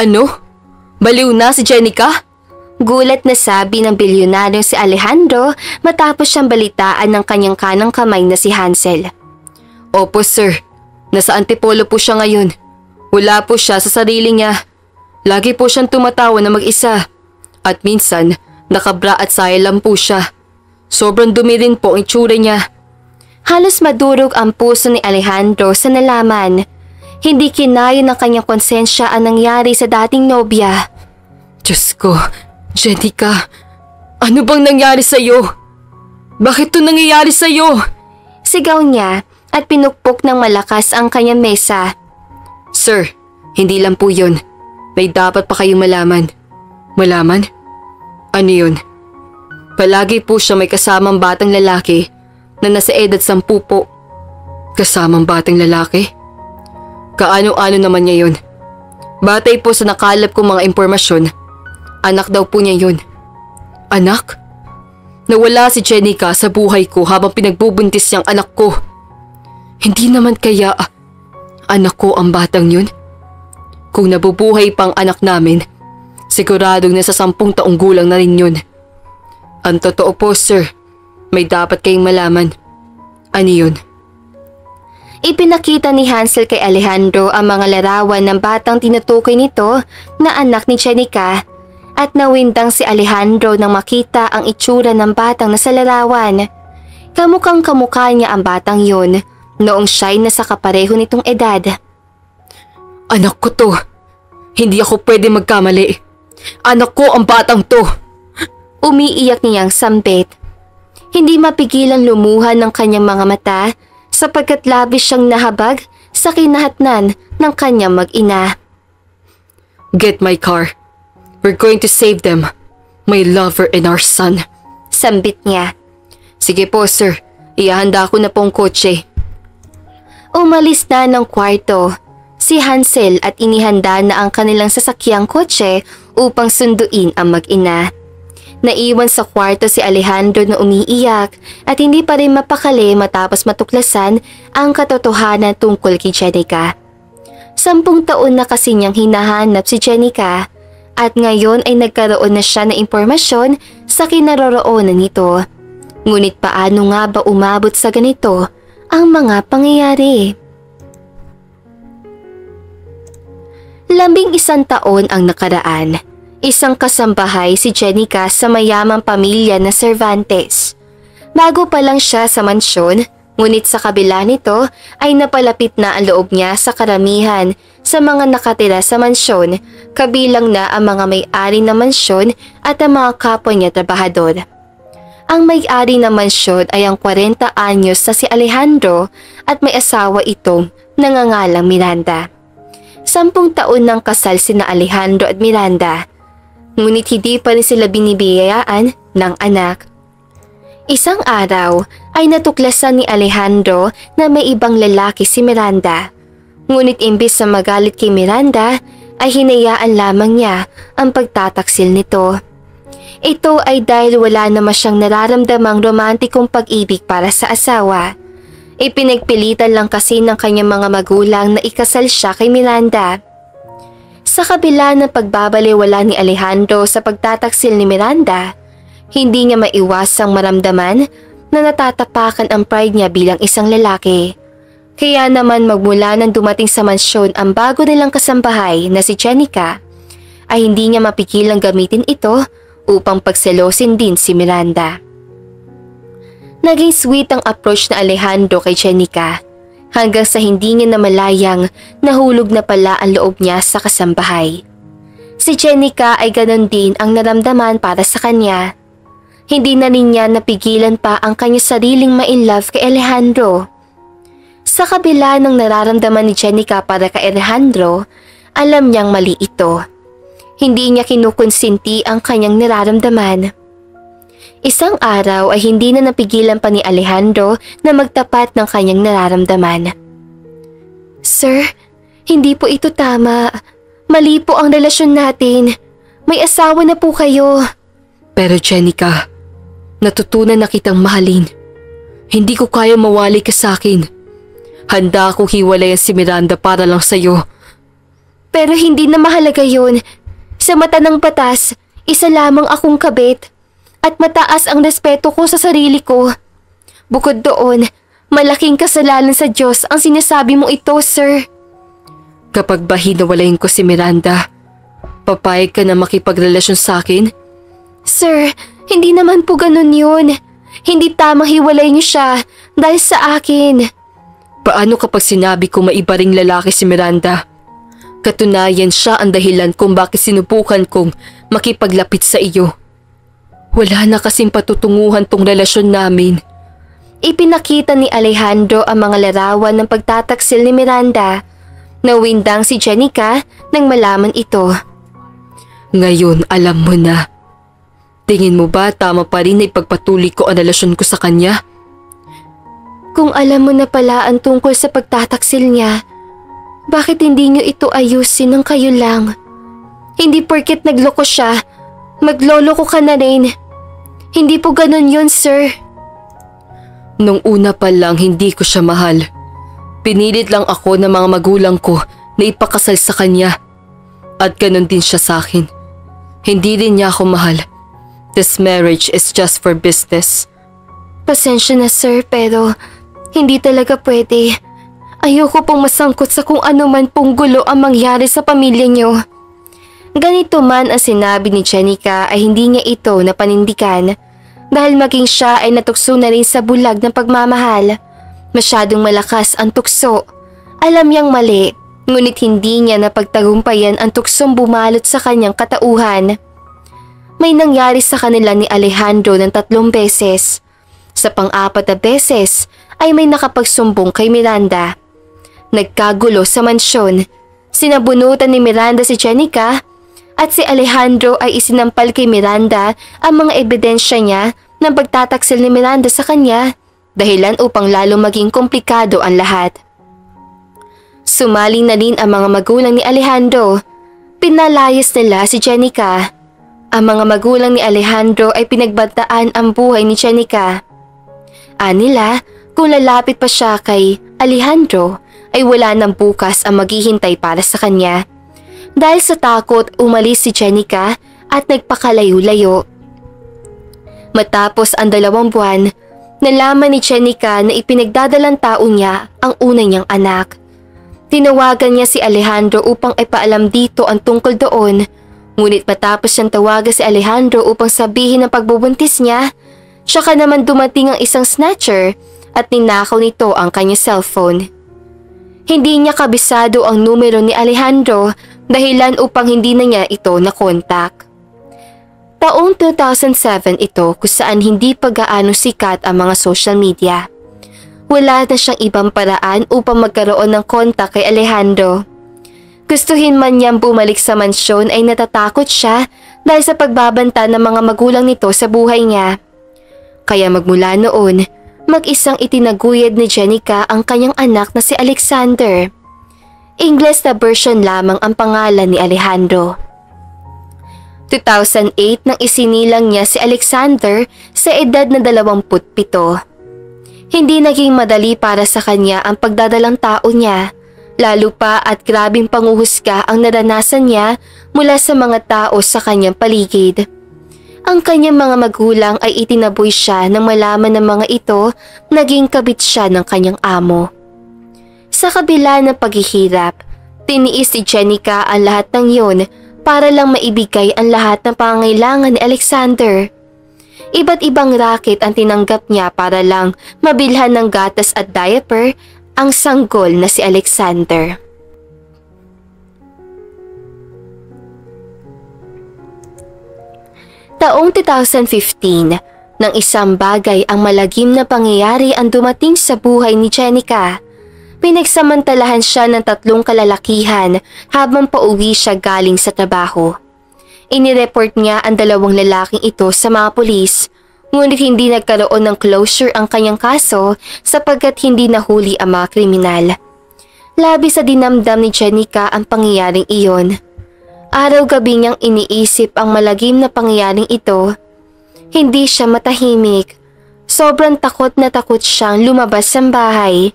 Ano? Baliw na si Jenica? Gulat na sabi ng bilyonaryong si Alejandro matapos siyang balitaan ng kanyang kanang kamay na si Hansel. Opo sir, nasa Antipolo po siya ngayon. Wala po siya sa sarili niya. Lagi po siyang tumatawa na mag-isa. At minsan, nakabra at saya lang po siya. Sobrang dumi rin po ang itsura niya. Halos madurog ang puso ni Alejandro sa nalaman. Hindi kinaya ng kanyang konsensya ang nangyari sa dating nobya. Diyos ko, Jenica, ano bang nangyari sa'yo? Bakit ito nangyayari sa'yo? Sigaw niya at pinukpok ng malakas ang kanyang mesa. Sir, hindi lang po yun. May dapat pa kayong malaman. Malaman? Ano yun? Palagi po siya may kasamang batang lalaki na nasa edad 10 po. Kasamang batang lalaki? Kaano-ano naman niya yun? Batay po sa nakalap kong mga impormasyon, anak daw po niya yun. Anak? Nawala si Jenica sa buhay ko habang pinagbubuntis niyang anak ko. Hindi naman kaya anak ko ang batang yun? Kung nabubuhay pang anak namin, siguradong nasa 10 taong gulang na rin yun. Ang totoo po sir, may dapat kayong malaman. Ano yun? Ipinakita ni Hansel kay Alejandro ang mga larawan ng batang tinutukoy nito na anak ni Jenica at nawindang si Alejandro nang makita ang itsura ng batang nasa larawan. Kamukhang kamukha niya ang batang yun noong siya'y nasa kapareho nitong edad. Anak ko to. Hindi ako pwede magkamali. Anak ko ang batang to. Umiiyak niyang sambit. Hindi mapigilang lumuha ng kanyang mga mata sapagkat labis siyang nahabag sa kinahatnan ng kanyang mag-ina. Get my car. We're going to save them. My lover and our son. Sambit niya. Sige po sir, ihahanda ko na pong kotse. Umalis na ng kwarto si Hansel at inihanda na ang kanilang sasakyang kotse upang sunduin ang mag-ina. Naiwan sa kwarto si Alejandro na umiiyak at hindi pa rin mapakali matapos matuklasan ang katotohanan tungkol kay Jenica. 10 taon na kasi niyang hinahanap si Jenica at ngayon ay nagkaroon na siya ng impormasyon sa kinaroroonan nito. Ngunit paano nga ba umabot sa ganito ang mga pangyayari? 11 taon ang nakaraan. Isang kasambahay si Jenica sa mayamang pamilya na Cervantes. Bago pa lang siya sa mansyon, ngunit sa kabila nito ay napalapit na ang loob niya sa karamihan sa mga nakatira sa mansyon, kabilang na ang mga may-ari ng mansyon at ang mga kapwa niya trabahador. Ang may-ari ng mansyon ay ang 40 anyos na si Alejandro at may asawa itong nangangalang Miranda. 10 taon ng kasal sina Alejandro at Miranda. Ngunit hindi pa rin sila binibiyayaan ng anak. Isang araw ay natuklasan ni Alejandro na may ibang lalaki si Miranda. Ngunit imbis na magalit kay Miranda ay hinayaan lamang niya ang pagtataksil nito. Ito ay dahil wala naman siyang nararamdamang romantikong pag-ibig para sa asawa. Ipinagpilitan lang kasi ng kanyang mga magulang na ikasal siya kay Miranda. Sa kabila ng pagbabaliwala ni Alejandro sa pagtataksil ni Miranda, hindi niya maiwasang maramdaman na natatapakan ang pride niya bilang isang lalaki. Kaya naman magmula nang dumating sa mansyon ang bago nilang kasambahay na si Jenica, ay hindi niya mapigilang gamitin ito upang pagselosin din si Miranda. Naging sweet ang approach na Alejandro kay Jenica. Hanggang sa hindi niya namalayang nahulog na pala ang loob niya sa kasambahay. Si Jenica ay ganon din ang naramdaman para sa kanya. Hindi na rin niya napigilan pa ang kanyang sariling ma-inlove kay Alejandro. Sa kabila ng nararamdaman ni Jenica para kay Alejandro, alam niyang mali ito. Hindi niya kinukonsinti ang kanyang nararamdaman. Isang araw ay hindi na napigilan pa ni Alejandro na magtapat ng kanyang nararamdaman. Sir, hindi po ito tama. Mali po ang relasyon natin. May asawa na po kayo. Pero Jenica, natutunan na kitang mahalin. Hindi ko kaya mawali ka sa akin. Handa akong hiwalayan si Miranda para lang sa'yo. Pero hindi na mahalaga yun. Sa mata ng batas, isa lamang akong kabit. At mataas ang respeto ko sa sarili ko. Bukod doon, malaking kasalanan sa Diyos ang sinasabi mo ito, sir. Kapag ba hinawalayin ko si Miranda, papayag ka na makipagrelasyon sa akin? Sir, hindi naman po ganun yun. Hindi tamang hiwalay niyo siya dahil sa akin. Paano kapag sinabi ko maiba ring lalaki si Miranda? Katunayan siya ang dahilan kung bakit sinubukan kong makipaglapit sa iyo. Wala na kasing patutunguhan tong relasyon namin. Ipinakita ni Alejandro ang mga larawan ng pagtataksil ni Miranda. Nawindang si Jenica nang malaman ito. Ngayon alam mo na. Tingin mo ba tama pa rin na ipagpatuloy ko ang relasyon ko sa kanya? Kung alam mo na pala ang tungkol sa pagtataksil niya, bakit hindi niyo ito ayusin ng kayo lang? Hindi porket nagloko siya, magloloko ka na rin. Hindi po ganun yun, sir. Nung una pa lang hindi ko siya mahal. Pinilit lang ako ng mga magulang ko na ipakasal sa kanya. At ganun din siya sa akin. Hindi rin niya ako mahal. This marriage is just for business. Pasensya na, sir, pero hindi talaga pwede. Ayoko pong masangkot sa kung ano man pong gulo ang mangyari sa pamilya niyo. Ganito man ang sinabi ni Jenica ay hindi niya ito napanindigan dahil maging siya ay natukso na rin sa bulag ng pagmamahal. Masyadong malakas ang tukso. Alam niyang mali, ngunit hindi niya napagtagumpayan ang tuksong bumalot sa kanyang katauhan. May nangyari sa kanila ni Alejandro ng 3 beses. Sa pang-4 na beses ay may nakapagsumbong kay Miranda. Nagkagulo sa mansyon. Sinabunutan ni Miranda si Jenica at si Alejandro ay isinampal kay Miranda ang mga ebidensya niya ng pagtataksil ni Miranda sa kanya, dahilan upang lalo maging komplikado ang lahat. Sumali na rin ang mga magulang ni Alejandro. Pinalayas nila si Jenica. Ang mga magulang ni Alejandro ay pinagbantaan ang buhay ni Jenica. Anila, kung lalapit pa siya kay Alejandro, ay wala nang bukas ang maghihintay para sa kanya. Dahil sa takot, umalis si Jenica at nagpakalayo-layo. Matapos ang 2 buwan, nalaman ni Jenica na ipinagdadalang tao niya ang una niyang anak. Tinawagan niya si Alejandro upang ipaalam dito ang tungkol doon. Ngunit matapos siyang tawagan si Alejandro upang sabihin ang pagbubuntis niya, saka naman dumating ang isang snatcher at ninakaw nito ang kanyang cellphone. Hindi niya kabisado ang numero ni Alejandro dahilan upang hindi na niya ito nakontak. Taong 2007 ito kung saan hindi pa gaano sikat ang mga social media. Wala na siyang ibang paraan upang magkaroon ng kontak kay Alejandro. Gustuhin man niyang bumalik sa mansyon ay natatakot siya dahil sa pagbabanta ng mga magulang nito sa buhay niya. Kaya magmula noon, mag-isang itinaguyod ni Jenica ang kanyang anak na si Alexander. Ingles na version lamang ang pangalan ni Alejandro. 2008 nang isinilang niya si Alexander sa edad na 27. Hindi naging madali para sa kanya ang pagdadalang tao niya, lalo pa at grabing panguhusga ang naranasan niya mula sa mga tao sa kanyang paligid. Ang kanyang mga magulang ay itinaboy siya nang malaman ng mga ito naging kabit siya ng kanyang amo. Sa kabila ng paghihirap, tiniis ni Jenica ang lahat ng yun para lang maibigay ang lahat ng pangangailangan ni Alexander. Iba't ibang racket ang tinanggap niya para lang mabilhan ng gatas at diaper ang sanggol na si Alexander. Taong 2015, nang isang bagay ang malagim na pangyayari ang dumating sa buhay ni Jenica. Pinagsamantalahan siya ng 3 kalalakihan habang pauwi siya galing sa trabaho. Inireport niya ang 2 lalaking ito sa mga pulis, ngunit hindi nagkaroon ng closure ang kanyang kaso sapagkat hindi nahuli ang mga kriminal. Labis sa dinamdam ni Jenica ang pangyayaring iyon. Araw-gabi niyang iniisip ang malagim na pangyayaring ito. Hindi siya matahimik. Sobrang takot na takot siyang lumabas sa bahay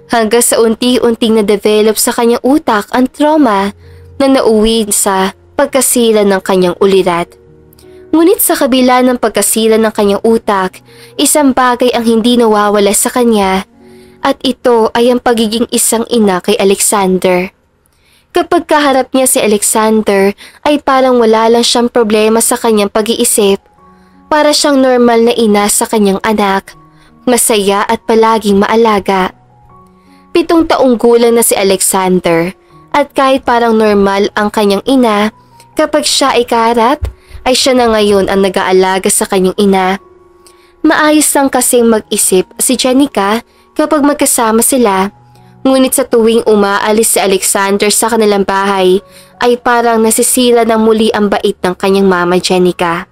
hanggang sa unti-unting na-develop sa kanyang utak ang trauma na nauwi sa pagkasira ng kanyang ulirat. Ngunit sa kabila ng pagkasira ng kanyang utak, isang bagay ang hindi nawawala sa kanya at ito ay ang pagiging isang ina kay Alexander. Kapag kaharap niya si Alexander ay parang wala lang siyang problema sa kanyang pag-iisip. Para siyang normal na ina sa kanyang anak, masaya at palaging maalaga. 7 taong gulang na si Alexander at kahit parang normal ang kanyang ina, kapag siya ay kaharap, ay siya na ngayon ang nag-aalaga sa kanyang ina. Maayos lang kasing mag-isip si Jenica kapag magkasama sila, ngunit sa tuwing umaalis si Alexander sa kanilang bahay ay parang nasisira ng muli ang bait ng kanyang mama Jenica.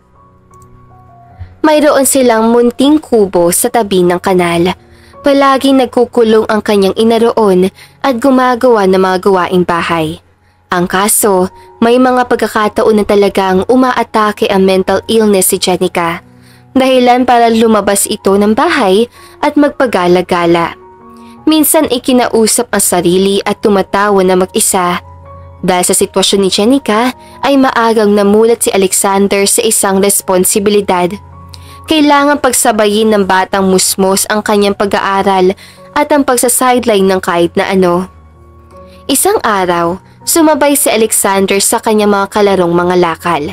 Mayroon silang munting kubo sa tabi ng kanal. Palaging nagkukulong ang kanyang ina roon at gumagawa ng mga gawaing bahay. Ang kaso, may mga pagkakataon na talagang umaatake ang mental illness si Jenica. Dahilan para lumabas ito ng bahay at magpagala-gala. Minsan ikinausap ang sarili at tumatawa na mag-isa. Dahil sa sitwasyon ni Jenica ay maagang namulat si Alexander sa isang responsibilidad. Kailangan pagsabayin ng batang musmos ang kanyang pag-aaral at ang pagsa-sideline ng kahit na ano. Isang araw, sumabay si Alexander sa kanyang mga kalarong mga lakal.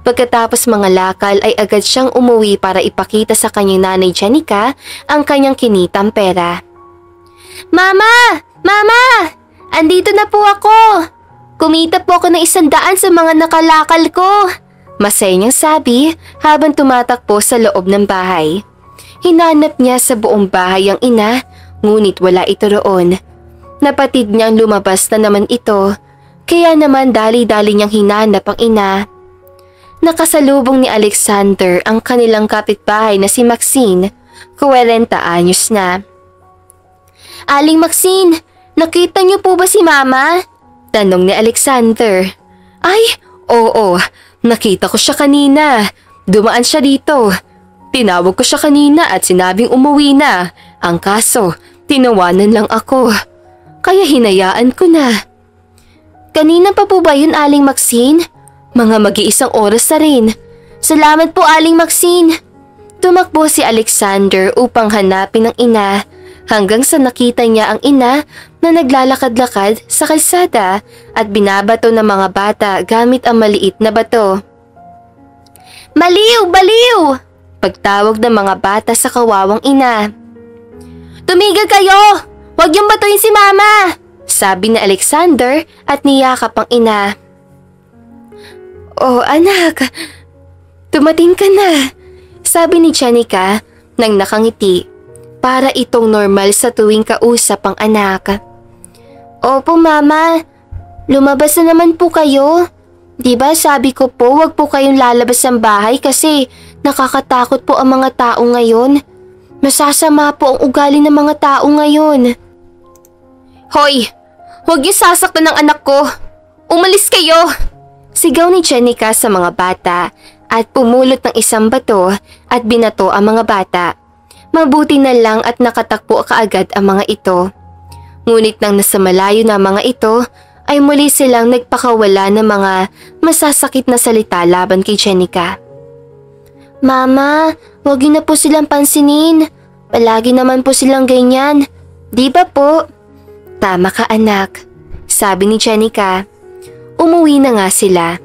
Pagkatapos mga lakal ay agad siyang umuwi para ipakita sa kanyang nanay Jenica ang kanyang kinitang pera. Mama! Mama! Andito na po ako! Kumita po ako ng 100 sa mga nakalakal ko! Masaya niyang sabi habang tumatakbo sa loob ng bahay. Hinanap niya sa buong bahay ang ina, ngunit wala ito roon. Napatid niyang lumabas na naman ito, kaya naman dali-dali niyang hinanap ang ina. Nakasalubong ni Alexander ang kanilang kapitbahay na si Maxine, 40 anyos na. Aling Maxine, nakita niyo po ba si Mama? Tanong ni Alexander. Ay, oo, nakita ko siya kanina. Dumaan siya dito. Tinawag ko siya kanina at sinabing umuwi na. Ang kaso, tinawanan lang ako. Kaya hinayaan ko na. Kanina pa po ba yun, Aling Maxine? Mga mag-iisang oras na rin. Salamat po, Aling Maxine. Tumakbo si Alexander upang hanapin ang ina hanggang sa nakita niya ang ina na naglalakad-lakad sa kalsada at binabato ng mga bata gamit ang maliit na bato. Baliw! Baliw! Pagtawag ng mga bata sa kawawang ina. Tumigil kayo! Huwag niyong batuin si Mama! Sabi ni Alexander at niyakap ang ina. Oh anak, tumating ka na, sabi ni Jenica nang nakangiti para itong normal sa tuwing kausap ang anak. Opo Mama, lumabas na naman po kayo. Diba sabi ko po wag po kayong lalabas ng bahay kasi nakakatakot po ang mga tao ngayon. Masasama po ang ugali ng mga tao ngayon. Hoy! Huwag niyo sasaktan ng anak ko! Umalis kayo! Sigaw ni Jenica sa mga bata at pumulot ng isang bato at binato ang mga bata. Mabuti na lang at nakatakbo kaagad ang mga ito. Ngunit nang nasa malayo na mga ito ay muli silang nagpakawala ng mga masasakit na salita laban kay Jenica. Mama, huwag niyo na po silang pansinin. Palagi naman po silang ganyan. Di ba po? Tama ka anak, sabi ni Jenica. Umuwi na nga sila.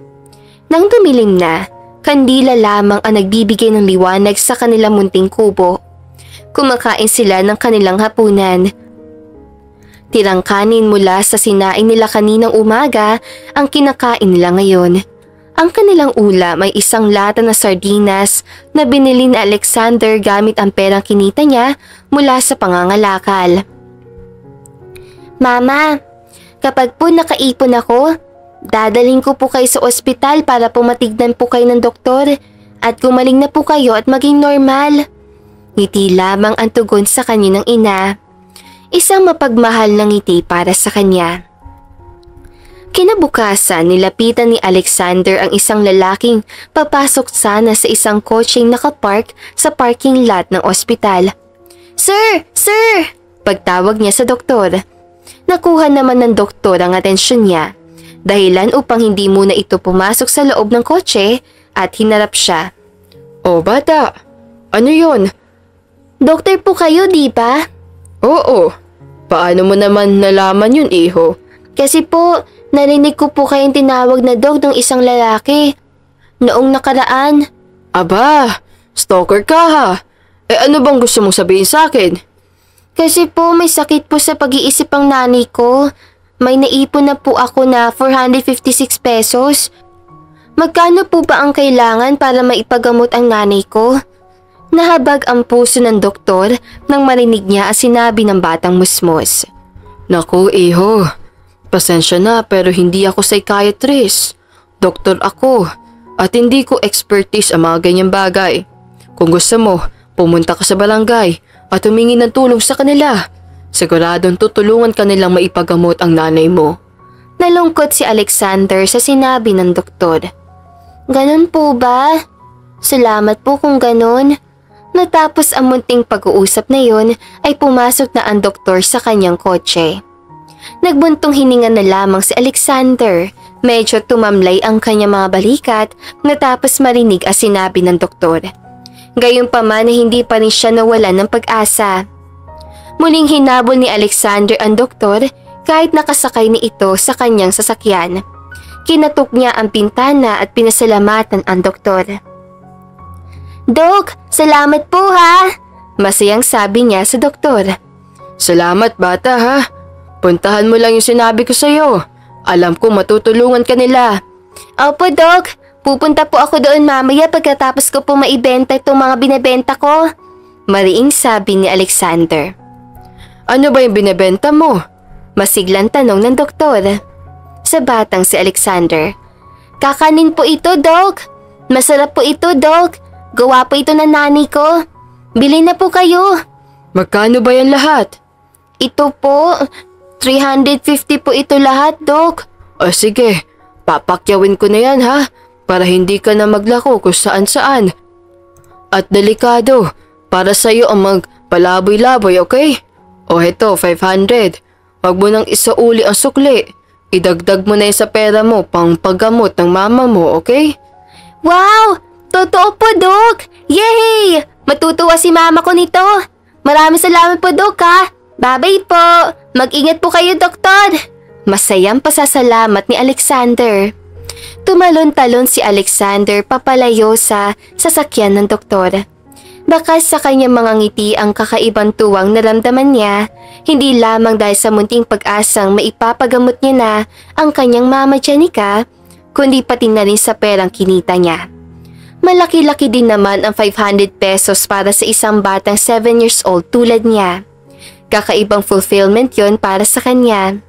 Nang dumilim na, kandila lamang ang nagbibigay ng liwanag sa kanilang munting kubo. Kumakain sila ng kanilang hapunan. Tirang kanin mula sa sinaing nila kaninang umaga ang kinakain nila ngayon. Ang kanilang ulam ay isang lata na sardinas na binili ni Alexander gamit ang perang kinita niya mula sa pangangalakal. Mama, kapag po nakaipon ako, dadaling ko po kayo sa ospital para po matignan po kayo ng doktor at gumaling na po kayo at maging normal. Ngiti lamang ang tugon sa kanya ng ina. Isang mapagmahal na ngiti para sa kanya. Kinabukasan, nilapitan ni Alexander ang isang lalaking papasok sana sa isang kotseng nakapark sa parking lot ng ospital. Sir! Sir! Pagtawag niya sa doktor. Nakuha naman ng doktor ang atensyon niya. dahilan upang hindi muna ito pumasok sa loob ng kotse at hinarap siya. O bata, ano yon? Doktor po kayo, di ba? Oo. Paano mo naman nalaman yun, iho? Kasi po, narinig ko po kayong tinawag na dog ng isang lalaki. Noong nakaraan. Aba, stalker ka ha. Ano bang gusto mong sabihin sa akin? Kasi po may sakit po sa pag-iisip ang nanay ko. May naipon na po ako na 456 pesos. Magkano po ba ang kailangan para maipagamot ang nanay ko? Nahabag ang puso ng doktor nang marinig niya ang sinabi ng batang musmos. Naku, iho. Pasensya na pero hindi ako psychiatrist. Doktor ako at hindi ko expertise ang mga ganyang bagay. Kung gusto mo, pumunta ka sa barangay at humingi ng tulong sa kanila. Siguradong tutulungan ka nilang maipagamot ang nanay mo. Nalungkot si Alexander sa sinabi ng doktor. Ganon po ba? Salamat po kung ganon. Natapos ang munting pag-uusap na yon ay pumasok na ang doktor sa kanyang kotse. Nagbuntong hininga na lamang si Alexander. Medyo tumamlay ang kanyang mga balikat natapos marinig ang sinabi ng doktor. Gayunpaman na hindi pa rin siya nawalan ng pag-asa. Muling hinabol ni Alexander ang doktor kahit nakasakay ni ito sa kanyang sasakyan. Kinatok niya ang pintana at pinasalamatan ang doktor. Dok, salamat po ha! Masayang sabi niya sa doktor. Salamat bata ha. Puntahan mo lang yung sinabi ko sa'yo. Alam ko matutulungan ka nila. Opo Dok, pupunta po ako doon mamaya pagkatapos ko po maibenta itong mga binebenta ko. Mariing sabi ni Alexander. Ano ba yung binebenta mo? Masiglang tanong ng doktor. Sa batang si Alexander. Kakanin po ito, Dok. Masarap po ito, Dok. Gawa po ito ng nanay ko. Bili na po kayo. Magkano ba yan lahat? Ito po, 350 po ito lahat, Dok. O sige, papakyawin ko na yan ha, para hindi ka na maglako kung saan-saan. At delikado, para sa'yo ang magpalaboy-laboy, okay? O heto, 500. Huwag mo nang isauli ang sukli. Idagdag mo na yun sa pera mo pang paggamot ng mama mo, okay? Wow! Totoo po, Dok! Yay! Matutuwa si mama ko nito. Maraming salamat po, Dok ha. Bye-bye po. Mag-ingat po kayo, Doktor. Masayang pasasalamat ni Alexander. Tumalon-talon si Alexander papalayo sa sasakyan ng doktor. Bakas sa kanyang mga ngiti ang kakaibang tuwang naramdaman niya, hindi lamang dahil sa munting pag-asang maipapagamot niya na ang kanyang mama Jenica, kundi pati na rin sa perang kinita niya. Malaki-laki din naman ang 500 pesos para sa isang batang 7 years old tulad niya. Kakaibang fulfillment yon para sa kanya.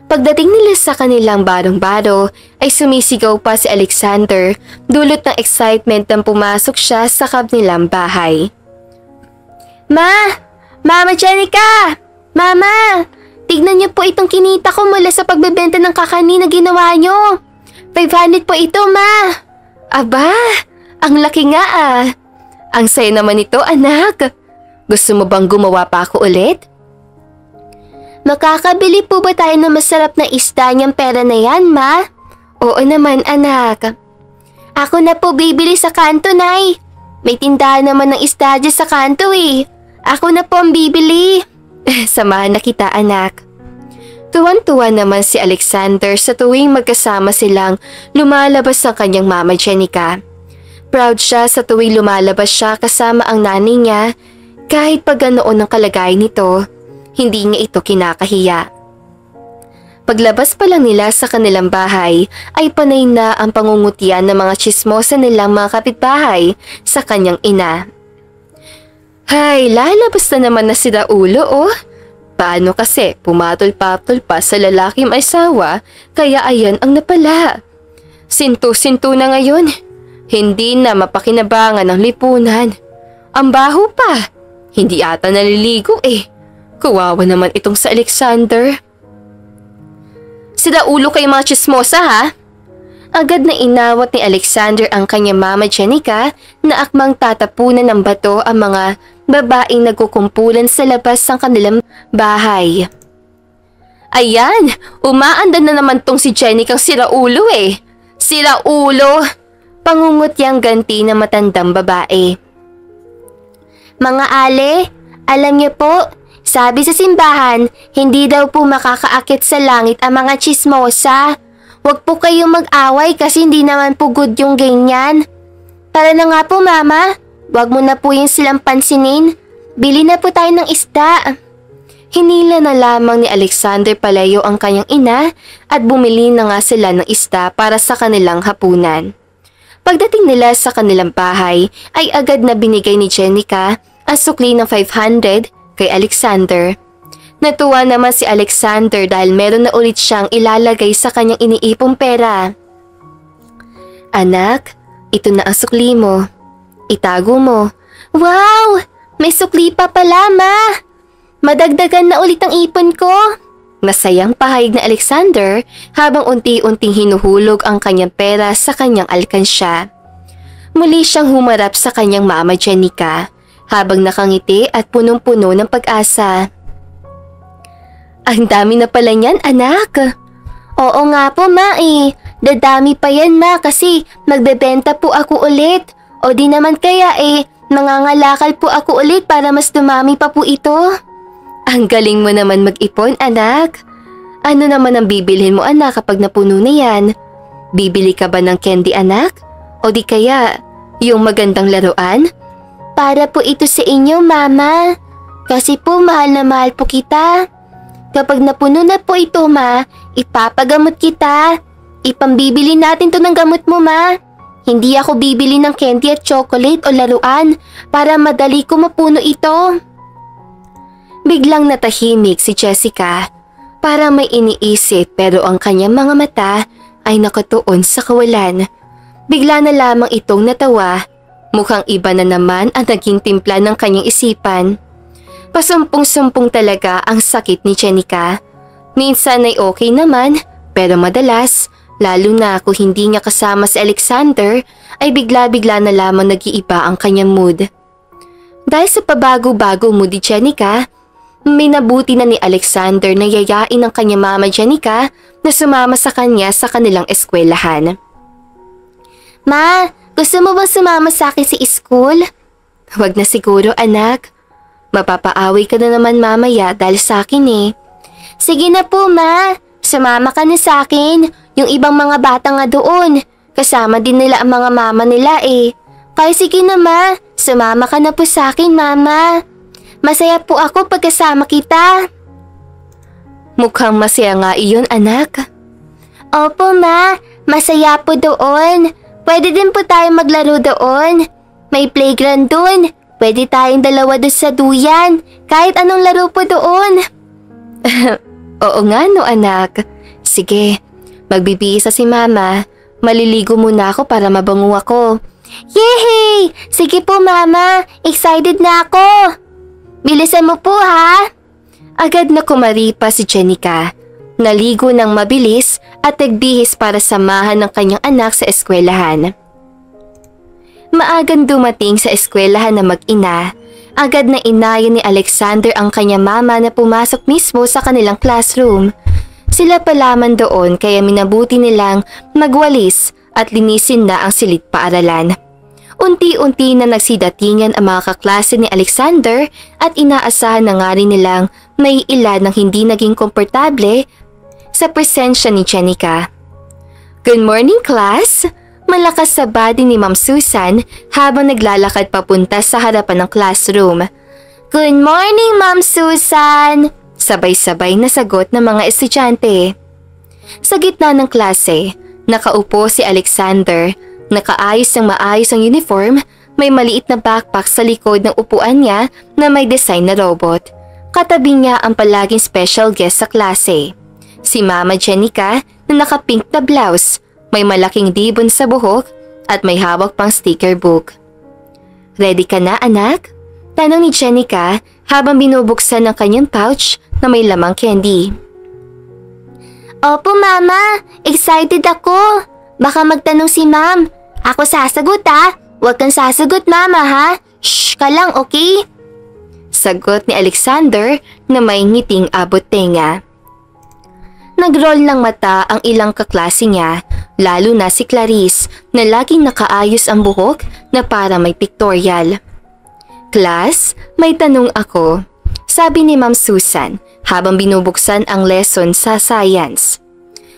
Pagdating nila sa kanilang barong-baro ay sumisigaw pa si Alexander dulot ng excitement nang pumasok siya sa kanilang bahay. Mama Jenica! Mama! Tignan niyo po itong kinita ko mula sa pagbebenta ng kakanin na ginawa niyo. 500 po ito, Ma! Aba, ang laki nga ah. Ang saya naman ito, anak. Gusto mo bang gumawa pa ako ulit? Makakabili po ba tayo ng masarap na isda niyang pera na yan, Ma? Oo naman, anak. Ako na po bibili sa kanto, Nay. May tindahan naman ng isda dyan sa kanto eh. Ako na po ang bibili. Samahan na kita, anak. Tuwan-tuwa naman si Alexander sa tuwing magkasama silang lumalabas ang kanyang mama Jenica. Proud siya sa tuwing lumalabas siya kasama ang nanay niya kahit pag ganoon ang kalagayan nito. Hindi niya ito kinakahiya. Paglabas pa lang nila sa kanilang bahay ay panay na ang pangungutian ng mga tsismosa nilang mga kapitbahay sa kanyang ina. Hay, lalabas na naman na si Raulo oh. Paano kasi pumatol-patol pa sa lalaking may asawa kaya ayan ang napala. Sinto-sinto na ngayon. Hindi na mapakinabangan ang lipunan. Ang baho pa. Hindi ata naliligo eh. Kawawa naman itong sa Alexander. Sira ulo kayo mga chismosa ha? Agad na inawat ni Alexander ang kanyang mama Jenica na akmang tatapunan ng bato ang mga babaeng nagkukumpulan sa labas ng kanilang bahay. Ayan, umaanda na naman tong si Jenny kang siraulo eh. Siraulo! Pangungutyang ganti na matandang babae. Mga ale, alam niyo po, sabi sa simbahan, hindi daw po makakaakit sa langit ang mga chismosa. Huwag po kayong mag-away kasi hindi naman po good yung ganyan. Tara na nga po mama, huwag mo na po yung silang pansinin. Bili na po tayo ng isda. Hinila na lamang ni Alexander Palayo ang kanyang ina at bumili na nga sila ng isda para sa kanilang hapunan. Pagdating nila sa kanilang bahay ay agad na binigay ni Jenica ang sukli ng 500 kay Alexander. Natuwa naman si Alexander dahil meron na ulit siyang ilalagay sa kanyang iniipong pera. Anak, ito na ang sukli mo. Itago mo. Wow! May sukli pa pala, ma! Madagdagan na ulit ang ipon ko. Masayang pahayag na Alexander habang unti-unting hinuhulog ang kanyang pera sa kanyang alkansya. Muli siyang humarap sa kanyang mama Jenica habang nakangiti at punong-puno ng pag-asa. Ang dami na pala niyan, anak. Oo nga po, ma eh. Dadami pa yan, ma, kasi magbebenta po ako ulit. O di naman kaya eh, mangangalakal po ako ulit para mas dumami pa po ito. Ang galing mo naman mag-ipon, anak. Ano naman ang bibilhin mo, anak, kapag napuno na yan? Bibili ka ba ng candy, anak? O di kaya, yung magandang laruan? Para po ito sa inyo, mama. Kasi po mahal na mahal po kita. Kapag napuno na po ito, ma, ipapagamot kita. Ipambibili natin to ng gamot mo, ma. Hindi ako bibili ng candy at chocolate o laruan para madali ko mapuno ito. Biglang natahimik si Jessica. Parang may iniisip pero ang kanyang mga mata ay nakatuon sa kawalan. Bigla na lamang itong natawa. Mukhang iba na naman ang naging timpla ng kanyang isipan. Pasumpong-sumpong talaga ang sakit ni Jenica. Minsan ay okay naman pero madalas, lalo na kung hindi niya kasama si Alexander, ay bigla-bigla na lamang nag-iiba ang kanyang mood. Dahil sa pabago-bago mood ni Jenica, minabuti na ni Alexander na yayain ang kanyang mama Jenica na sumama sa kanya sa kanilang eskwelahan. Ma, gusto mo bang sumama sa akin sa school? Huwag na siguro, anak. Mapapaaway ka na naman mamaya dahil sa akin eh. Sige na po, ma. Sumama ka na sa akin. Yung ibang mga bata nga doon. Kasama din nila ang mga mama nila eh. Kaya sige na, ma. Sumama ka na po sa akin, mama. Masaya po ako pagkasama kita. Mukhang masaya nga iyon, anak. Opo, ma. Masaya po doon. Pwede din po tayo maglaro doon. May playground doon. Pwede tayong dalawa doon sa duyan. Kahit anong laro po doon. Oo nga no, anak. Sige, magbibihis si mama. Maliligo muna ako para mabango ako. Yehey! Sige po, mama. Excited na ako. Bilisan mo po, ha? Agad na kumaripa si Jenica. Naligo ng mabilis at nagbihis para samahan ng kanyang anak sa eskwelahan. Maagang dumating sa eskwelahan na mag-ina. Agad na inayon ni Alexander ang kanyang mama na pumasok mismo sa kanilang classroom. Sila pa lamang doon kaya minabuti nilang magwalis at linisin na ang silid paaralan. Unti-unti na nagsidatingan ang mga kaklase ni Alexander at inaasahan na nga rin nilang may ilan ng hindi naging komportable sa presensya ni Jenica. Good morning, class! Malakas sa body ni Ma'am Susan habang naglalakad papunta sa harapan ng classroom. Good morning, Ma'am Susan! Sabay-sabay na sagot ng mga estudyante. Sa gitna ng klase, nakaupo si Alexander. Nakaayos ng maayos ang uniform, may maliit na backpack sa likod ng upuan niya na may design na robot. Katabi niya ang palaging special guest sa klase. Si Mama Jenica na naka-pink na blouse, may malaking ribbon sa buhok at may hawak pang sticker book. Ready ka na, anak? Tanong ni Jenica habang binubuksan ng kanyang pouch na may lamang candy. Opo, Mama. Excited ako. Baka magtanong si Ma'am. Ako sasagot, ha? Huwag kang sasagot, Mama, ha? Shh ka lang, okay? Sagot ni Alexander na may ngiting abot tenga. Nag-roll ng mata ang ilang kaklase niya, lalo na si Clarice na laging nakaayos ang buhok na para may pictorial. "Class, may tanong ako," sabi ni Ma'am Susan habang binubuksan ang lesson sa science.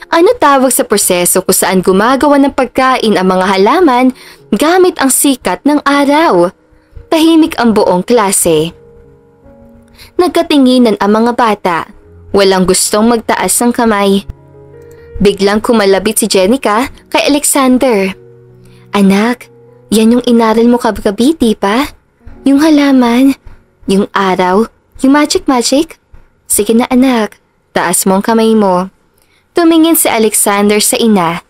"Ano tawag sa proseso kung saan gumagawa ng pagkain ang mga halaman gamit ang sikat ng araw?" Tahimik ang buong klase. Nagkatinginan ang mga bata. Walang gustong magtaas ng kamay. Biglang kumalabit si Jenica kay Alexander. "Anak, yan yung inaral mo kagabi, di ba? Yung halaman, yung araw, yung magic? Sige na anak, taas mo ang kamay mo." Tumingin si Alexander sa ina.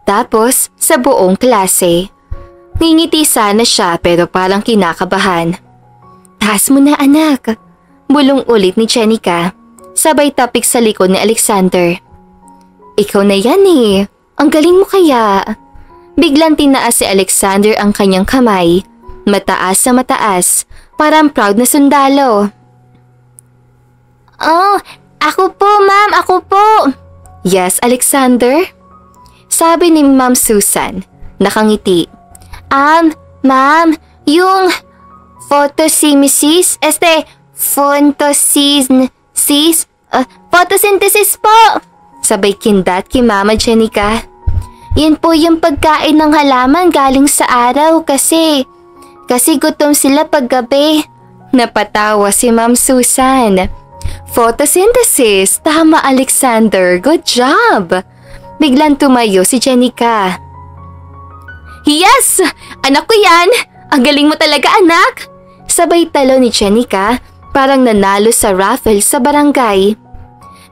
Tapos sa buong klase. Ngingiti sana siya pero parang kinakabahan. "Taas mo na anak," bulong ulit ni Jenica. Sabay tapik sa likod ni Alexander. "Ikaw na yan eh. Ang galing mo kaya." Biglang tinaas si Alexander ang kanyang kamay. Mataas sa mataas. Parang proud na sundalo. "Oh, ako po ma'am, ako po." "Yes, Alexander?" Sabi ni Ma'am Susan. Nakangiti. Ma'am, yung photosynthesis po." Sabay kindat kay Mama Jenica. "Yan po yung pagkain ng halaman galing sa araw kasi gutom sila paggabi." Napatawa si Ma'am Susan. "Photosynthesis, tama Alexander, good job." Biglang tumayo si Jenica. "Yes! Anak ko yan! Ang galing mo talaga anak!" Sabay talo ni Jenica, parang nanalo sa raffle sa barangay.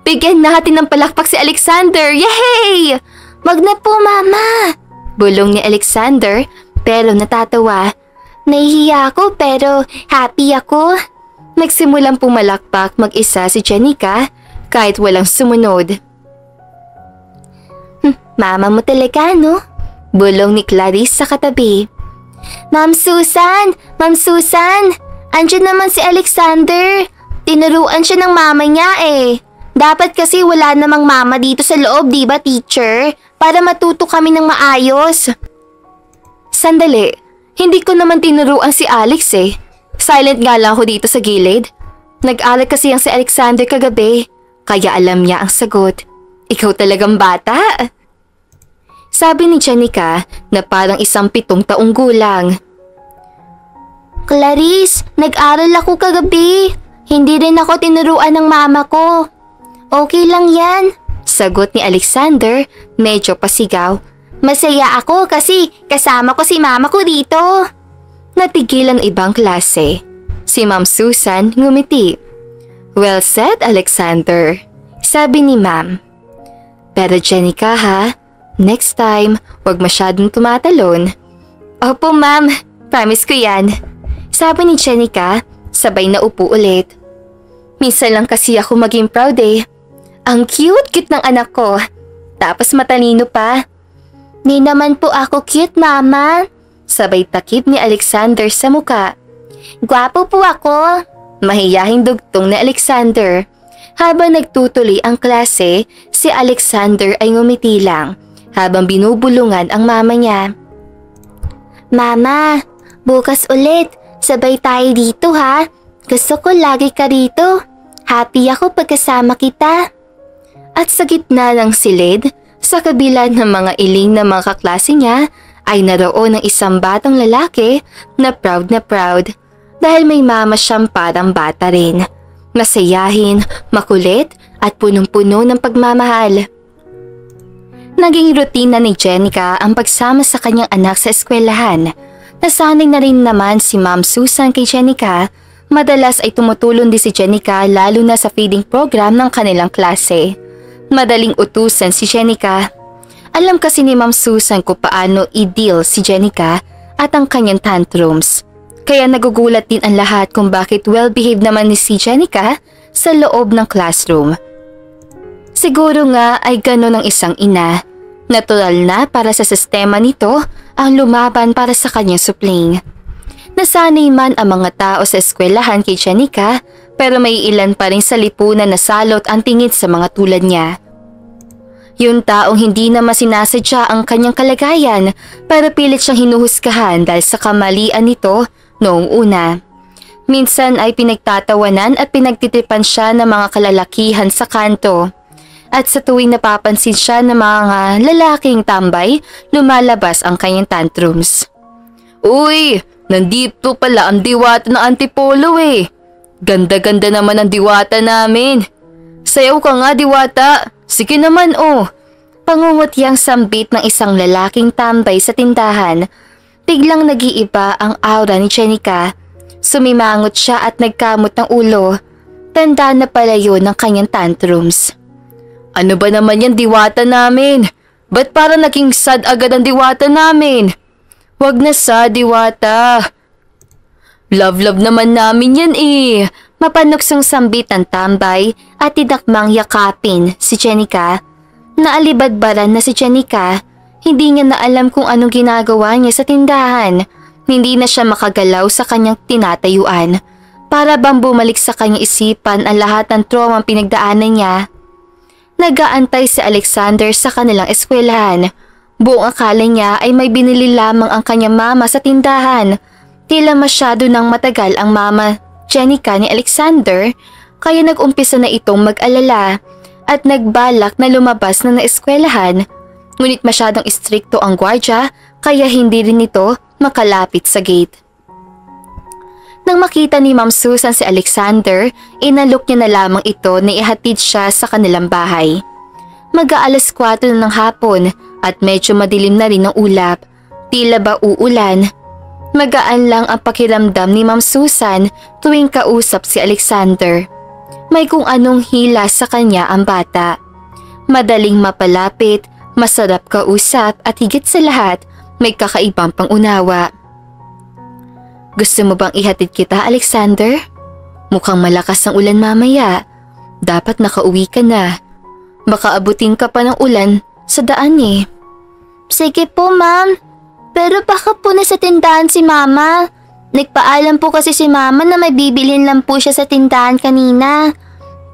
"Bigyan natin ng palakpak si Alexander! Yay! Wag na po mama!" Bulong ni Alexander pero natatawa. "Nahihiya ako pero happy ako." Nagsimulang pumalakpak mag-isa si Jenica kahit walang sumunod. "Mama mo talaga, no?" Bulong ni Clarice sa katabi. Ma'am Susan! Andiyan naman si Alexander. Tinuruan siya ng mama niya eh. Dapat kasi wala namang mama dito sa loob, di ba teacher? Para matuto kami ng maayos." "Sandali, hindi ko naman tinuruan si Alex eh. Silent nga lang ako dito sa gilid. Nag-aral kasi ang si Alexander kagabi, kaya alam niya ang sagot. Ikaw talagang bata." Sabi ni Jenica na parang isang 7 taong gulang. "Clarice, nag-aral ako kagabi. Hindi rin ako tinuruan ng mama ko." "Okay lang yan," sagot ni Alexander, medyo pasigaw. "Masaya ako kasi kasama ko si mama ko dito." Natigil ang ibang klase. Si Ma'am Susan ngumiti. "Well said, Alexander," sabi ni Ma'am. "Pero Jenica ha, next time, wag masyadong tumatalon." "Opo ma'am, promise ko yan," sabi ni Jenica, sabay na upo ulit. "Minsan lang kasi ako maging proud eh. Ang cute ng anak ko. Tapos matalino pa." "Di naman po ako cute, mama," sabay takip ni Alexander sa muka. "Gwapo po ako." Mahiyahing dugtong ni Alexander. Habang nagtutuloy ang klase, si Alexander ay ngumiti lang habang binubulungan ang mama niya. "Mama, bukas ulit, sabay tayo dito ha. Gusto ko lagi ka rito. Happy ako pagkasama kita." At sa gitna ng silid, sa kabila ng mga iling ng mga kaklase niya, ay naroon ng isang batang lalaki na proud dahil may mama siyang parang bata rin. Masayahin, makulit at punong-puno ng pagmamahal. Naging rutina ni Jenica ang pagsama sa kanyang anak sa eskwelahan. Nasanay na rin naman si Ma'am Susan kay Jenica. Madalas ay tumutulong din si Jenica lalo na sa feeding program ng kanilang klase. Madaling utusan si Jenica. Alam kasi ni Ma'am Susan kung paano i-deal si Jenica at ang kanyang tantrums. Kaya nagugulat din ang lahat kung bakit well-behaved naman ni si Jenica sa loob ng classroom. Siguro nga ay gano'n ang isang ina. Natural na para sa sistema nito ang lumaban para sa kanyang supling. Nasanay man ang mga tao sa eskwelahan kay Jenica pero may ilan pa rin sa lipunan na salot ang tingin sa mga tulad niya. Yung taong hindi na masinasadya ang kanyang kalagayan pero pilit siyang hinuhusgahan dahil sa kamalian nito noong una. Minsan ay pinagtatawanan at pinagtitipan siya ng mga kalalakihan sa kanto. At sa tuwing napapansin siya ng mga lalaking tambay, lumalabas ang kanyang tantrums. Uy, nandito pala ang diwata ng Antipolo eh. Ganda-ganda naman ang diwata namin. Sayaw ka nga diwata. Sige naman oh. Pangungutyang sambit ng isang lalaking tambay sa tindahan. Biglang nag-iiba ang aura ni Jenica. Sumimangot siya at nagkamot ng ulo. Tanda na pala yun ng kanyang tantrums. Ano ba naman yan diwata namin? Ba't parang naging sad agad ang diwata namin? Wag na sad diwata. Love naman namin yan eh. Mapanuksong sambit ang tambay at tinakmang yakapin si Jenica. Naalibadbaran na si Jenica. Hindi niya na alam kung anong ginagawa niya sa tindahan. Hindi na siya makagalaw sa kanyang tinatayuan. Para bang bumalik sa kanyang isipan ang lahat ng traumang pinagdaanan niya. Nag-aantay si Alexander sa kanilang eskwelahan. Buong akala niya ay may binili lamang ang kanyang mama sa tindahan. Tila masyado nang matagal ang mama Jenica ni Alexander kaya nag-umpisa na itong mag-alala at nagbalak na lumabas na eskwelahan. Ngunit masyadong istrikto ang gwardya kaya hindi rin ito makalapit sa gate. Nang makita ni Ma'am Susan si Alexander, inalok niya na lamang ito na ihatid siya sa kanilang bahay. Mag-aalas 4 na ng hapon at medyo madilim na rin ang ulap. Tila ba uulan? Magaan lang ang pakiramdam ni Ma'am Susan tuwing kausap si Alexander. May kung anong hila sa kanya ang bata. Madaling mapalapit, masarap kausap at higit sa lahat, may kakaibang pangunawa. Gusto mo bang ihatid kita, Alexander? Mukhang malakas ang ulan mamaya. Dapat nakauwi ka na. Baka abutin ka pa ng ulan sa daan eh. Sige po, ma'am. Pero baka po nasa tindahan si mama. Nagpaalam po kasi si mama na may bibilhin lang po siya sa tindahan kanina.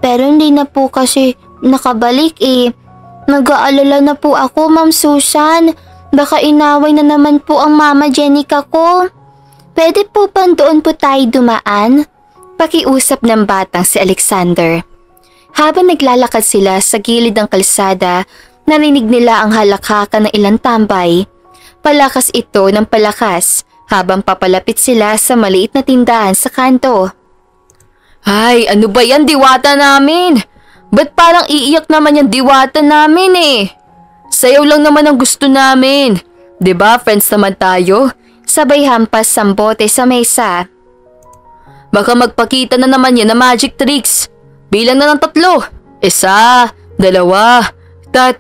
Pero hindi na po kasi nakabalik eh. Nag-aalala na po ako, Ma'am Susan. Baka inaway na naman po ang mama Jenica ko. Pwede po bang doon po tayo dumaan? Pakiusap ng batang si Alexander. Habang naglalakad sila sa gilid ng kalsada, narinig nila ang halakhakan ng ilang tambay. Palakas ito ng palakas habang papalapit sila sa maliit na tindahan sa kanto. Ay, ano ba yan diwata namin? Ba't parang iiyak naman yung diwata namin eh? Sayaw lang naman ang gusto namin. 'Di ba, friends naman tayo? Sabay hampas ang bote sa mesa. Baka magpakita na naman yan na magic tricks. Bilang na ng 3. 1, 2, tat.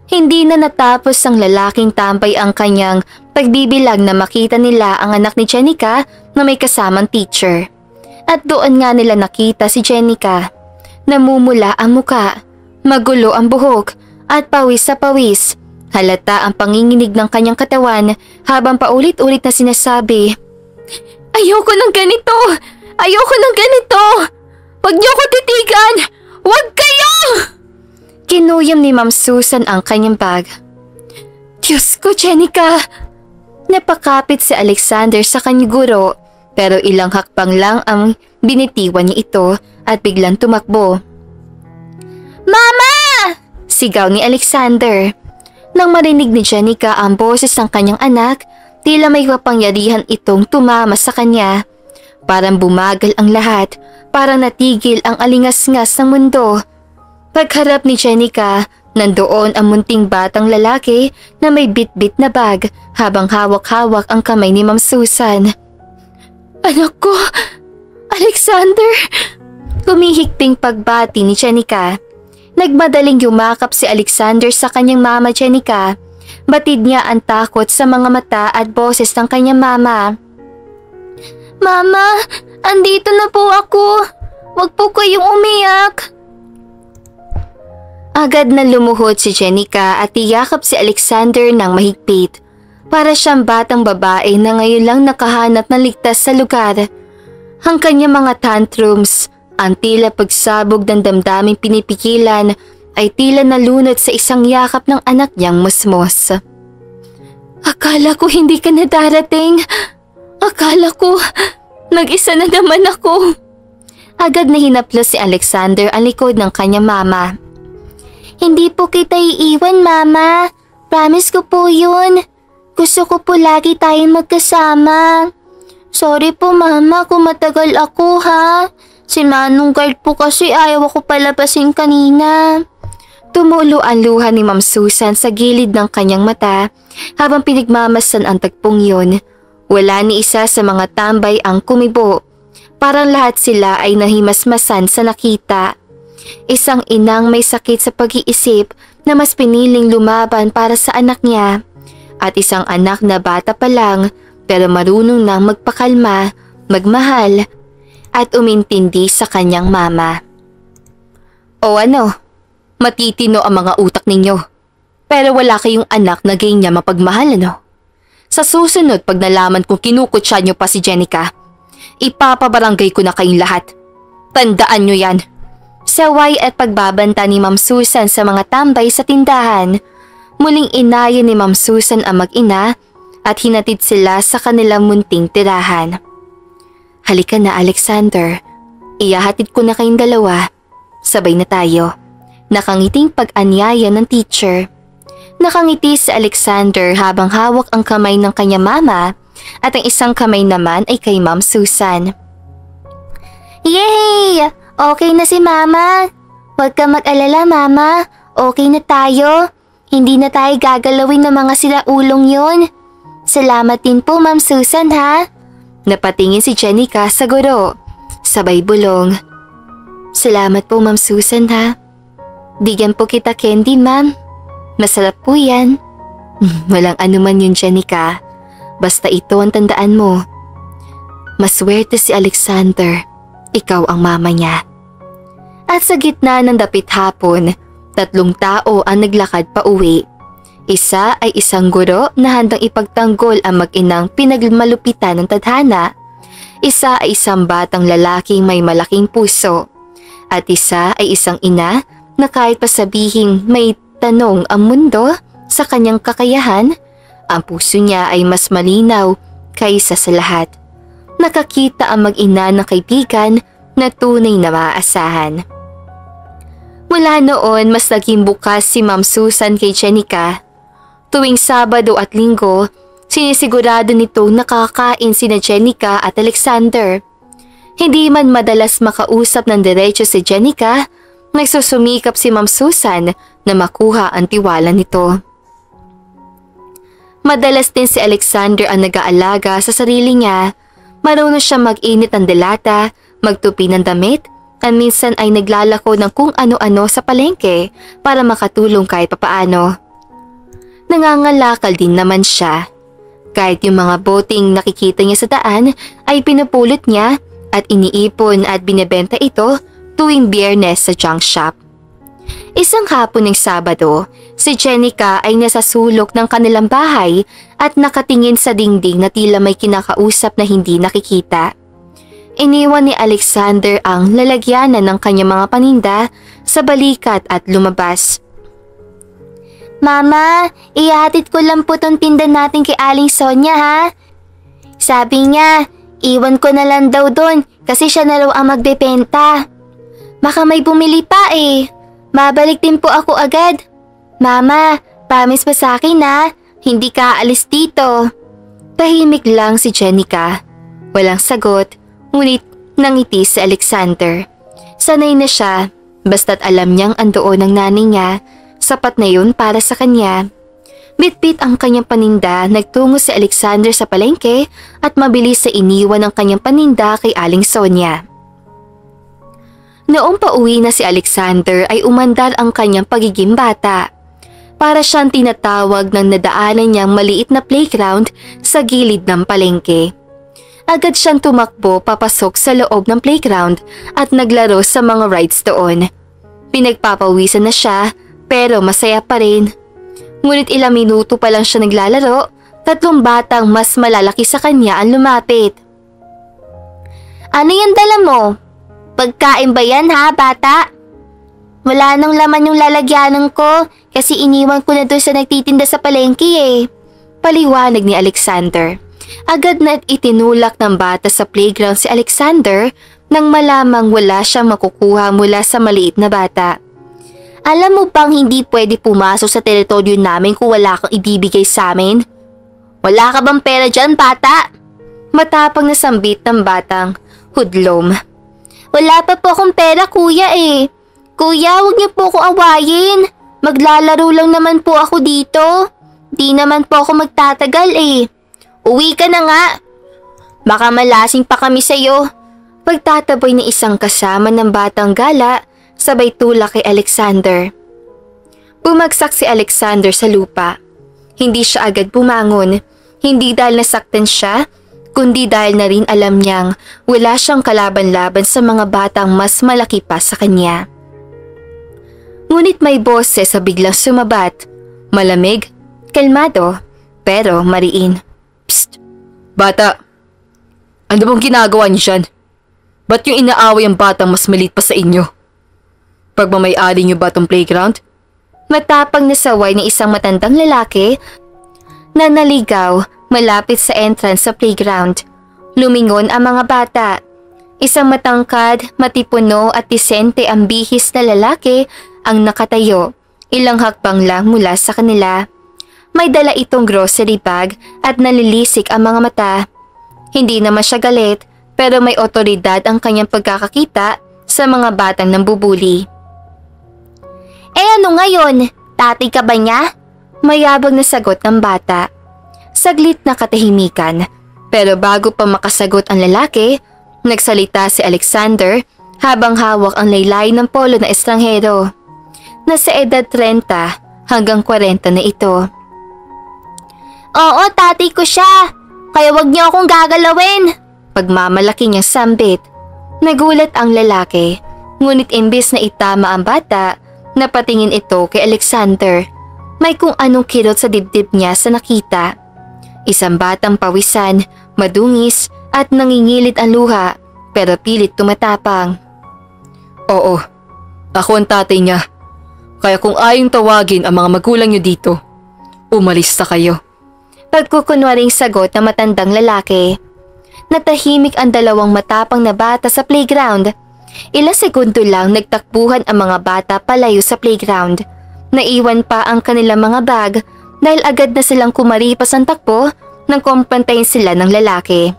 Hindi na natapos ang lalaking tambay ang kanyang pagbibilang na makita nila ang anak ni Jenica na may kasamang teacher. At doon nga nila nakita si Jenica. Namumula ang muka, magulo ang buhok at pawis sa pawis. Halata ang panginginig ng kanyang katawan habang paulit-ulit na sinasabi, "Ayoko ng ganito! Ayoko ng ganito! Huwag niyo ko titigan! Huwag kayo!" Kinuyam ni Ma'am Susan ang kanyang bag. Diyos ko, Jenica! Napakapit si Alexander sa kanyang guro pero ilang hakbang lang ang binitiwan niya ito at biglang tumakbo. "Mama!" sigaw ni Alexander. Nang marinig ni Jenica ang boses ng kanyang anak, tila may kapangyarihan itong tumama sa kanya. Parang bumagal ang lahat, parang natigil ang alingas-ngas ng mundo. Pagharap ni Jenica, nandoon ang munting batang lalaki na may bit-bit na bag habang hawak-hawak ang kamay ni Ma'am Susan. "Anak ko, Alexander!" Humihikting pagbati ni Jenica. Nagmadaling yumakap si Alexander sa kanyang mama Jenica. Batid niya ang takot sa mga mata at boses ng kanyang mama. "Mama, andito na po ako. Huwag po kayong umiyak." Agad na lumuhod si Jenica at iyakap si Alexander ng mahigpit. Para siyang batang babae na ngayon lang nakahanap ng ligtas sa lugar. Ang kanyang mga tantrums, ang tila pagsabog ng damdaming pinipigilan ay tila nalunod sa isang yakap ng anak niyang musmos. Akala ko hindi ka na darating. Akala ko mag-isa na naman ako. Agad na hinaplos si Alexander ang likod ng kanyang mama. Hindi po kita iiwan, Mama. Promise ko po yun. Gusto ko po lagi tayong magkasama. Sorry po, Mama, kung matagal ako, ha? Si Manong guard po kasi ayaw ako palabasin kanina. Tumulo ang luha ni Ma'am Susan sa gilid ng kanyang mata habang pinagmamasan ang tagpong yun. Wala ni isa sa mga tambay ang kumibo. Parang lahat sila ay nahimasmasan sa nakita. Isang inang may sakit sa pag-iisip na mas piniling lumaban para sa anak niya. At isang anak na bata pa lang pero marunong nang magpakalma, magmahal at umintindi sa kanyang mama. O ano, matitino ang mga utak ninyo. Pero wala kayong anak na ganyan mapagmahal, ano? Sa susunod pag nalaman kong kinukutsa nyo pa si Jenica, ipapabarangay ko na kayong lahat. Tandaan nyo yan. Saway at pagbabanta ni Ma'am Susan sa mga tambay sa tindahan, muling inayon ni Ma'am Susan ang mag-ina at hinatid sila sa kanilang munting tirahan. Halika na, Alexander. Iyahatid ko na kayong dalawa. Sabay na tayo. Nakangiting pag-anyaya ng teacher. Nakangiti si Alexander habang hawak ang kamay ng kanyang mama at ang isang kamay naman ay kay Ma'am Susan. Yay! Okay na si Mama. Huwag ka mag-alala, Mama. Okay na tayo. Hindi na tayo gagalawin ng mga silaulong yon. Salamat din po, Ma'am Susan, ha? Napatingin si Jenica sa guro. Sabay bulong. Salamat po, Ma'am Susan, ha? Bigyan po kita candy, Ma'am. Masarap po yan. Walang anuman yun, Jenica. Basta ito ang tandaan mo. Maswerte si Alexander. Ikaw ang mama niya. At sa gitna ng dapit hapon, 3 tao ang naglakad pa uwi. Isa ay isang guro na handang ipagtanggol ang mag-inang pinagmalupitan ng tadhana. Isa ay isang batang lalaking may malaking puso. At isa ay isang ina na kahit pa sabihing may tanong ang mundo sa kanyang kakayahan, ang puso niya ay mas malinaw kaysa sa lahat. Nakakita ang mag-ina ng kaibigan na tunay na maaasahan. Mula noon, mas naging bukas si Ma'am Susan kay Jenica. Tuwing Sabado at Linggo, sinisigurado nito nakakain sina Jenica at Alexander. Hindi man madalas makausap ng diretso si Jenica, nagsusumikap si Ma'am Susan na makuha ang tiwala nito. Madalas din si Alexander ang nag-aalaga sa sarili niya. Marunong siya mag-init ng delata, magtupi ng damit, at minsan ay naglalako ng kung ano-ano sa palengke para makatulong kahit papaano. Nangangalakal din naman siya. Kahit yung mga boting nakikita niya sa daan ay pinupulot niya at iniipon at binebenta ito tuwing Biyernes sa junk shop. Isang hapon ng Sabado, si Jenica ay nasa sulok ng kanilang bahay at nakatingin sa dingding na tila may kinakausap na hindi nakikita. Iniwan ni Alexander ang lalagyanan ng kanyang mga paninda sa balikat at lumabas. Mama, ihatid ko lang po tong tinda natin kay Aling Sonia, ha? Sabi niya, iwan ko na lang daw doon kasi siya na raw ang magbebenta. Baka may bumili pa eh. Babalik din po ako agad. Mama, promise pa sa akin ha, hindi ka aalis dito. Tahimik lang si Jenica. Walang sagot, ngunit nangiti si Alexander. Sanay na siya, basta't alam niyang andoon ang nanay niya, sapat na yun para sa kanya. Bitbit ang kanyang paninda, nagtungo si Alexander sa palengke at mabilis sa iniwan ang kanyang paninda kay Aling Sonia. Noong pauwi na si Alexander ay umandar ang kanyang pagiging bata. Para siyang tinatawag ng nadaanan niyang maliit na playground sa gilid ng palengke. Agad siyang tumakbo papasok sa loob ng playground at naglaro sa mga rides doon. Pinagpapawisan na siya pero masaya pa rin. Ngunit ilang minuto pa lang siya naglalaro, 3 batang mas malalaki sa kanya ang lumapit. Ano yung dala mo? Pagkain ba yan ha, bata? Wala nang laman yung lalagyanan ko kasi iniwan ko na doon sa nagtitinda sa palengke eh. Paliwanag ni Alexander. Agad na itinulak ng bata sa playground si Alexander nang malamang wala siyang makukuha mula sa maliit na bata. Alam mo bang hindi pwede pumasok sa teritoryo namin kung wala kang ibibigay sa amin? Wala ka bang pera dyan, bata? Matapang na sambit ng batang hudlom. Wala pa po akong pera, kuya eh. Kuya, huwag niyo po ako awayin. Maglalaro lang naman po ako dito. Di naman po ako magtatagal eh. Uwi ka na nga. Baka malasing pa kami sa'yo. Pagtataboy ng isang kasama ng batang gala, sabay tulak kay Alexander. Bumagsak si Alexander sa lupa. Hindi siya agad bumangon. Hindi dahil nasaktan siya, kundi dahil na rin alam niyang wala siyang kalaban-laban sa mga batang mas malaki pa sa kanya. Ngunit may boses sa biglang sumabat. Malamig, kalmado, pero mariin. Psst! Bata! Ano bang ginagawa niyo dyan? Ba't yung inaaway ang batang mas maliit pa sa inyo? Pagmamayari niyo ba itong playground? Matapang na saway ng isang matandang lalaki na naligaw malapit sa entrance sa playground. Lumingon ang mga bata. Isang matangkad, matipuno at disente ang bihis na lalaki ang nakatayo, ilang hakbang lang mula sa kanila. May dala itong grocery bag at nalilisik ang mga mata. Hindi naman siya galit pero may otoridad ang kanyang pagkakakita sa mga batang nambubuli. Ano ngayon? Tati ka ba niya? Mayabang na sagot ng bata. Saglit na katahimikan pero bago pa makasagot ang lalaki, nagsalita si Alexander habang hawak ang laylay ng polo na estranghero. Nasa edad 30 hanggang 40 na ito. Oo, tati ko siya. Kaya wag niyo akong gagalawin. Pagmamalaki niyang sambit. Nagulat ang lalaki. Ngunit imbis na itama ang bata, napatingin ito kay Alexander. May kung anong kirot sa dibdib niya sa nakita. Isang batang pawisan, madungis at nangingilit ang luha pero pilit tumatapang. Oo, ako ang tatay niya. Kaya kung ayong tawagin ang mga magulang niyo dito, umalis na kayo. Pagkukunwaring sagot ng matandang lalaki. Natahimik ang dalawang matapang na bata sa playground. Ilang segundo lang nagtakbuhan ang mga bata palayo sa playground. Naiwan pa ang kanilang mga bag dahil agad na silang kumaripas ang takbo nang kumpantayin sila ng lalaki.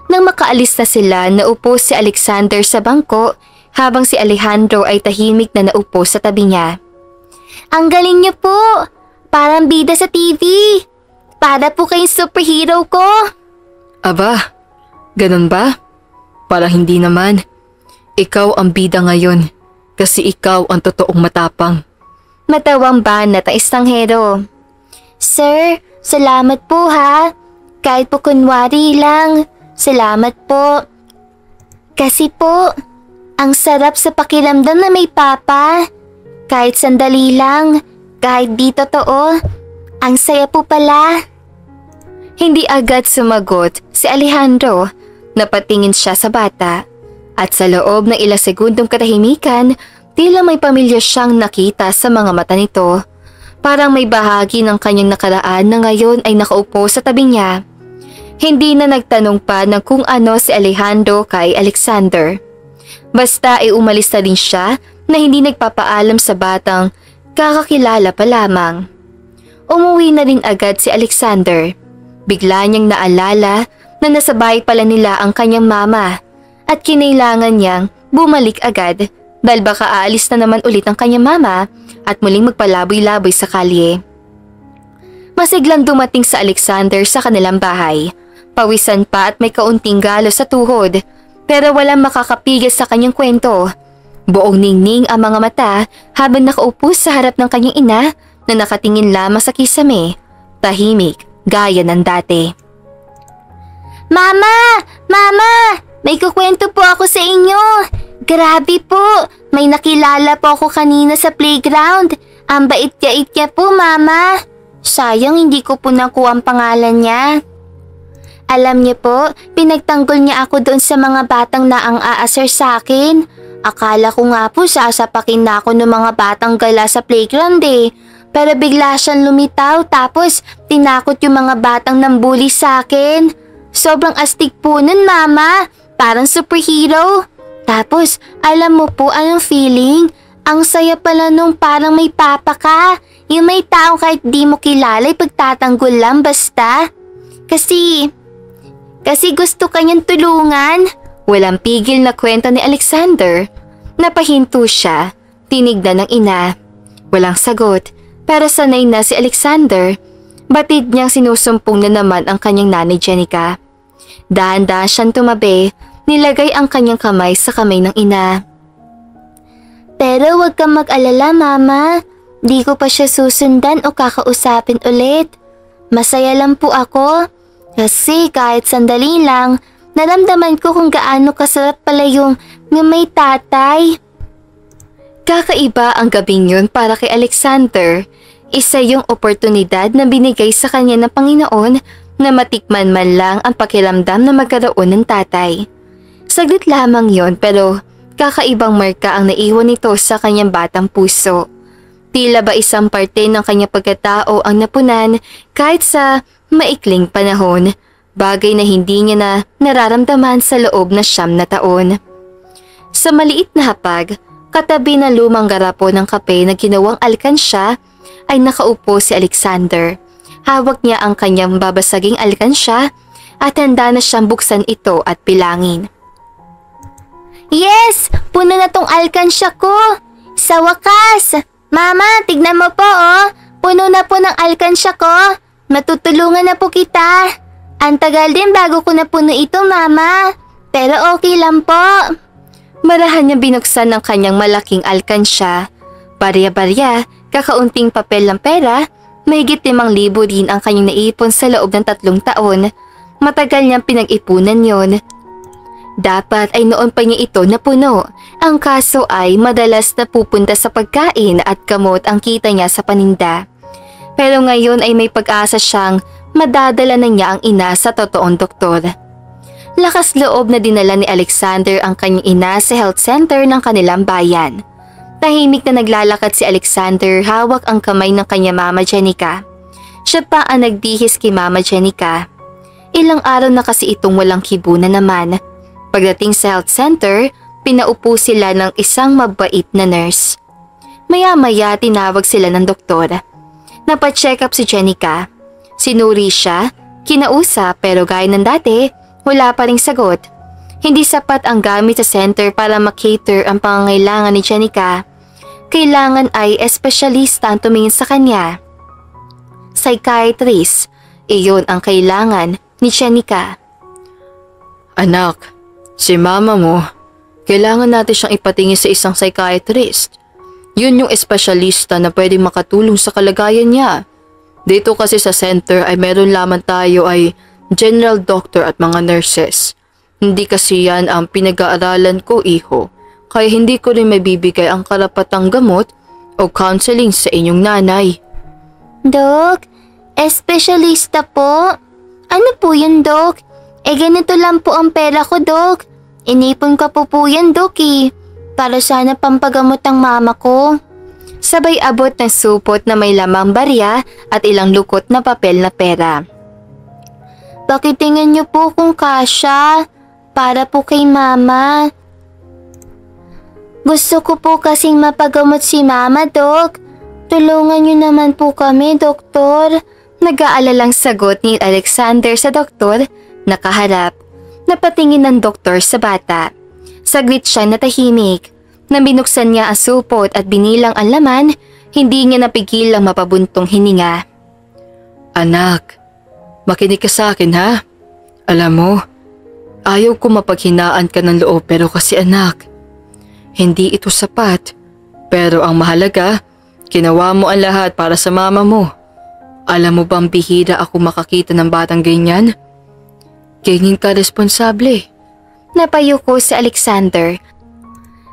Nang makaalis na sila, naupo si Alexander sa bangko habang si Alejandro ay tahimik na naupo sa tabi niya. Ang galing niyo po! Parang bida sa TV! Para po kayong superhero ko! Aba, ganun ba? Parang hindi naman. Ikaw ang bida ngayon kasi ikaw ang totoong matapang. Matawang banat ang estranghero. Sir, salamat po ha. Kahit po kunwari lang. Salamat po. Kasi po, ang sarap sa pakiramdam na may papa. Kahit sandali lang, kahit di totoo, ang saya po pala. Hindi agad sumagot si Alejandro. Napatingin siya sa bata. At sa loob ng ilang segundong katahimikan, tila may pamilya siyang nakita sa mga mata nito. Parang may bahagi ng kanyang nakaraan na ngayon ay nakaupo sa tabi niya. Hindi na nagtanong pa ng kung ano si Alejandro kay Alexander. Basta ay umalis na din siya na hindi nagpapaalam sa batang kakakilala pa lamang. Umuwi na rin agad si Alexander. Bigla niyang naalala na nasa bahay pala nila ang kanyang mama at kinailangan niyang bumalik agad dahil baka aalis na naman ulit ang kanyang mama at muling magpalaboy-laboy sa kalye. Masiglang dumating sa Alexander sa kanilang bahay. Pawisan pa at may kaunting galo sa tuhod pero walang makakapigil sa kanyang kwento. Buong ningning ang mga mata habang nakaupo sa harap ng kanyang ina na nakatingin lamang sa kisame, tahimik gaya ng dati. Mama! Mama! May kukwento po ako sa inyo! Grabe po! May nakilala po ako kanina sa playground. Ang bait-yait niya po, Mama. Sayang hindi ko po nakuha ang pangalan niya. Alam niyo po, pinagtanggol niya ako doon sa mga batang naang aasar sa akin. Akala ko nga po sasapakin na ako ng mga batang gala sa playground eh. Pero bigla siyang lumitaw tapos tinakot yung mga batang nambuli sa akin. Sobrang astig po nun, Mama. Parang superhero. Tapos, alam mo po anong feeling? Ang saya pala nung parang may papa ka. Yung may taong kahit di mo kilala pagtatanggol lang basta. Kasi gusto kanyang tulungan. Walang pigil na kwento ni Alexander. Napahinto siya. Tinignan ng ina. Walang sagot. Pero sanay na si Alexander. Batid niyang sinusumpong na naman ang kanyang nanay Jenica. Dahan-dahan siyang tumabi. Nilagay ang kanyang kamay sa kamay ng ina. Pero huwag kang mag-alala, Mama. Di ko pa siya susundan o kakausapin ulit. Masaya lang po ako. Kasi kahit sandali lang, naramdaman ko kung gaano kasarap pala yung may tatay. Kakaiba ang gabing yun para kay Alexander. Isa yung oportunidad na binigay sa kanya ng Panginoon na matikman man lang ang pakiramdam na magkaroon ng tatay. Saglit lamang yon pero kakaibang marka ang naiwan nito sa kanyang batang puso. Tila ba isang parte ng kanyang pagkatao ang napunan kahit sa maikling panahon, bagay na hindi niya na nararamdaman sa loob na 9 na taon. Sa maliit na hapag, katabi ng lumang garapo ng kape na ginawang alkansya, ay nakaupo si Alexander. Hawak niya ang kanyang babasaging alkansya at handa na siyang buksan ito at pilangin. Yes! Puno na tong alkansya ko! Sa wakas! Mama, tignan mo po oh! Puno na po ng alkansya ko! Matutulungan na po kita! Ang tagal din bago ko napuno ito, Mama! Pero okay lang po! Marahan niya binuksan ng kanyang malaking alkansya. Barya-barya, kakaunting papel ng pera, mahigit 5,000 din ang kanyang naipon sa loob ng 3 taon. Matagal niyang pinag-ipunan yon. Dapat ay noon pa niya ito napuno. Ang kaso ay madalas napupunta sa pagkain at gamot ang kita niya sa paninda. Pero ngayon ay may pag-asa siyang madadala na niya ang ina sa totoong doktor. Lakas loob na dinala ni Alexander ang kanyang ina sa health center ng kanilang bayan. Tahimik na naglalakad si Alexander, hawak ang kamay ng kanya Mama Jenica. Siya pa ang nagdihis kay Mama Jenica. Ilang araw na kasi itong walang kibo na naman. Pagdating sa health center, pinaupo sila ng isang mabait na nurse. Maya-maya tinawag sila ng doktor. Napacheck up si Jenica. Sinuri siya, kinausap pero gaya ng dati, wala pa ring sagot. Hindi sapat ang gamit sa center para makater ang pangangailangan ni Jenica. Kailangan ay espesyalista ang tumingin sa kanya. Psychiatrist, iyon ang kailangan ni Jenica. Anak, si mama mo, kailangan natin siyang ipatingin sa isang psychiatrist. Yun yung espesyalista na pwedeng makatulong sa kalagayan niya. Dito kasi sa center ay meron lamang tayo ay general doctor at mga nurses. Hindi kasi yan ang pinag-aaralan ko, iho. Kaya hindi ko rin mabibigay ang karapatang gamot o counseling sa inyong nanay. Dok, espesyalista po? Ano po yun, Dok? Ganito lang po ang pera ko, Dok. Inipon ko po yan, Dok para sana pampagamot ang mama ko. Sabay abot ng supot na may lamang barya at ilang lukot na papel na pera. Pakitingin niyo po kung kasya. Para po kay Mama. Gusto ko po kasing mapagamot si Mama, Dok. Tulungan niyo naman po kami, Doktor. Nag-aalalang sagot ni Alexander sa doktor, nakaharap. Napatingin ng doktor sa bata. Saglit siya natahimik. Nang binuksan niya ang supot at binilang ang laman, hindi niya napigil ang mapabuntong hininga. Anak, makinig ka sa akin ha. Alam mo, ayaw ko mapaghinaan ka ng loob pero kasi anak, hindi ito sapat. Pero ang mahalaga, ginawa mo ang lahat para sa mama mo. Alam mo bang bihira ako makakita ng batang ganyan? Ganyan ka responsable. Napayuko si Alexander.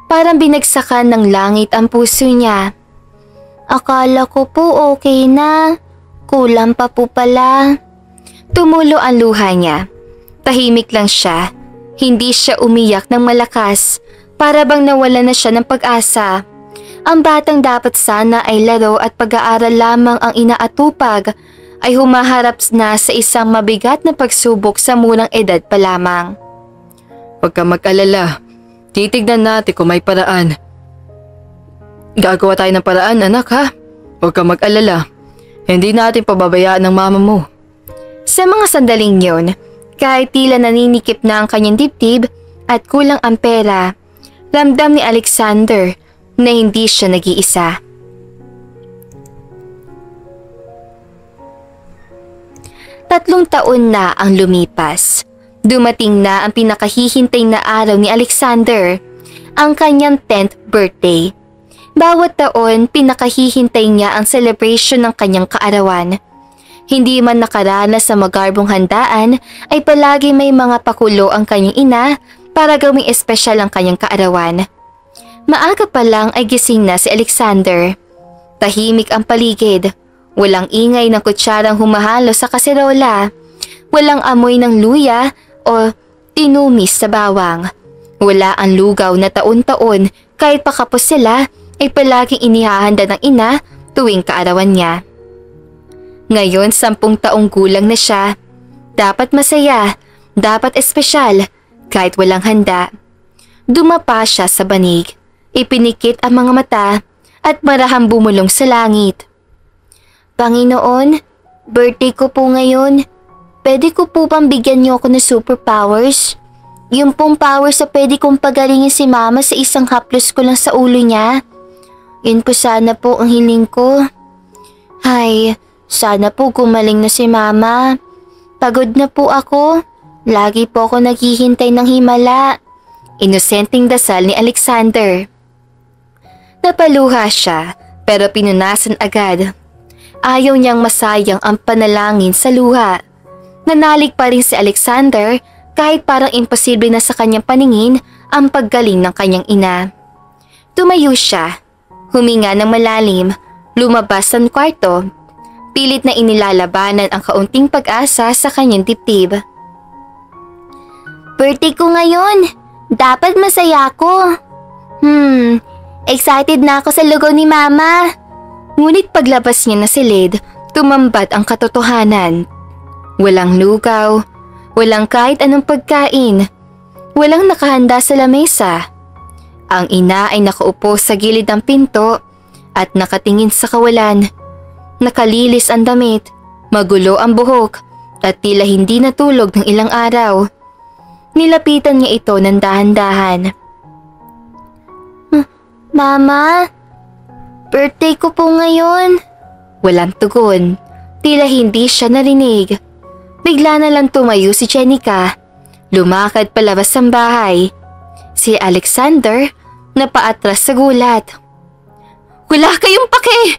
Parang binagsakan ng langit ang puso niya. Akala ko po okay na. Kulang pa po pala. Tumulo ang luha niya. Tahimik lang siya. Hindi siya umiyak ng malakas. Para bang nawala na siya ng pag-asa. Ang batang dapat sana ay laro at pag-aaral lamang ang inaatupag ay humaharap na sa isang mabigat na pagsubok sa murang edad pa lamang. Huwag ka mag-alala. Titignan natin kung may paraan. Gagawa tayo ng paraan, anak, ha? Huwag ka mag-alala. Hindi natin pababayaan ng mama mo. Sa mga sandaling yun, kahit tila naninikip na ang kanyang dibdib at kulang ang pera, ramdam ni Alexander na hindi siya nag-iisa. Tatlong taon na ang lumipas. Dumating na ang pinakahihintay na araw ni Alexander, ang kanyang 10th birthday. Bawat taon, pinakahihintay niya ang celebration ng kanyang kaarawan. Hindi man nakaranas sa magarbong handaan, ay palagi may mga pakulo ang kanyang ina para gawing espesyal ang kanyang kaarawan. Maaga pa lang ay gising na si Alexander. Tahimik ang paligid. Walang ingay ng kutsarang humahalo sa kaserola. Walang amoy ng luya o tinumis sa bawang. Wala ang lugaw na taon-taon kahit pakapos sila ay palaging inihahanda ng ina tuwing kaarawan niya. Ngayon 10 taong gulang na siya. Dapat masaya, dapat espesyal, kahit walang handa. Dumapa siya sa banig, ipinikit ang mga mata at marahang bumulong sa langit. Panginoon, birthday ko po ngayon. Pwede ko po bang bigyan niyo ako ng superpowers? Yung pong powers sa pwede kong pagalingin si mama sa isang haplos ko lang sa ulo niya. Yun po sana po ang hiling ko. Ay, sana po gumaling na si mama. Pagod na po ako. Lagi po ako naghihintay ng himala. Inosenteng dasal ni Alexander. Napaluha siya pero pinunasan agad. Ayaw niyang masayang ang panalangin sa luha. Nanalig pa rin si Alexander kahit parang imposible na sa kanyang paningin ang paggaling ng kanyang ina. Tumayo siya, huminga ng malalim, lumabas ng kwarto. Pilit na inilalabanan ang kaunting pag-asa sa kanyang dibdib. Birthday ko ngayon. Dapat masaya ako. Excited na ako sa lugaw ni mama. Ngunit paglabas niya na silid, tumambad ang katotohanan. Walang lugaw, walang kahit anong pagkain, walang nakahanda sa lamesa. Ang ina ay nakaupo sa gilid ng pinto at nakatingin sa kawalan. Nakalilis ang damit, magulo ang buhok at tila hindi natulog ng ilang araw. Nilapitan niya ito ng dahan-dahan. Mama, birthday ko po ngayon. Walang tugon, tila hindi siya narinig. Bigla na lang tumayo si Jenica. Lumakad palabas ng bahay. Si Alexander napaatras sa gulat. Wala kayong pake!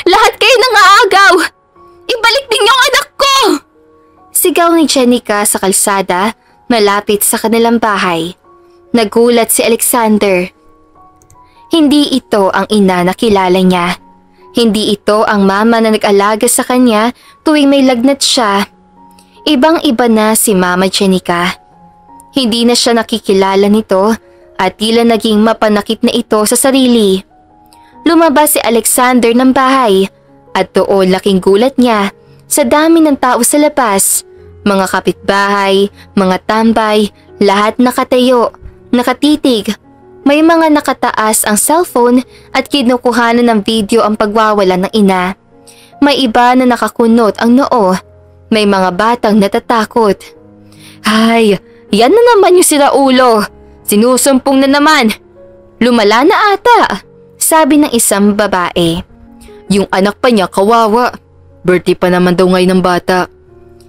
Lahat kayo nangaagaw! Ibalik ninyo ang anak ko! Sigaw ni Jenica sa kalsada malapit sa kanilang bahay. Nagulat si Alexander. Hindi ito ang ina na kilala niya. Hindi ito ang mama na nag-alaga sa kanya tuwing may lagnat siya. Ibang-iba na si Mama Jenica. Hindi na siya nakikilala nito at tila naging mapanakit na ito sa sarili. Lumabas si Alexander ng bahay at doon laking gulat niya sa dami ng tao sa labas. Mga kapitbahay, mga tambay, lahat nakatayo, nakatitig. May mga nakataas ang cellphone at kinukuhanan ng video ang pagwawala ng ina. May iba na nakakunot ang noo. May mga batang natatakot. Ay, yan na naman yung siraulo. Sinusumpong na naman. Lumala na ata, sabi ng isang babae. Yung anak pa niya kawawa. Birthday pa naman daw ngayon ng bata.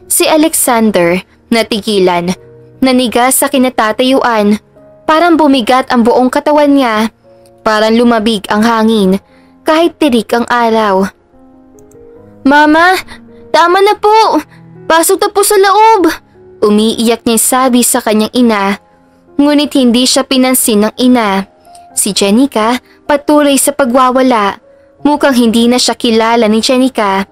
Si Alexander natigilan, nanigas sa kinatatayuan. Parang bumigat ang buong katawan niya. Parang lumabig ang hangin kahit tirik ang araw. Mama, tama na po. Pasok na po sa loob. Umiiyak niya sabi sa kanyang ina. Ngunit hindi siya pinansin ng ina. Si Jenica patuloy sa pagwawala. Mukhang hindi na siya kilala ni Jenica.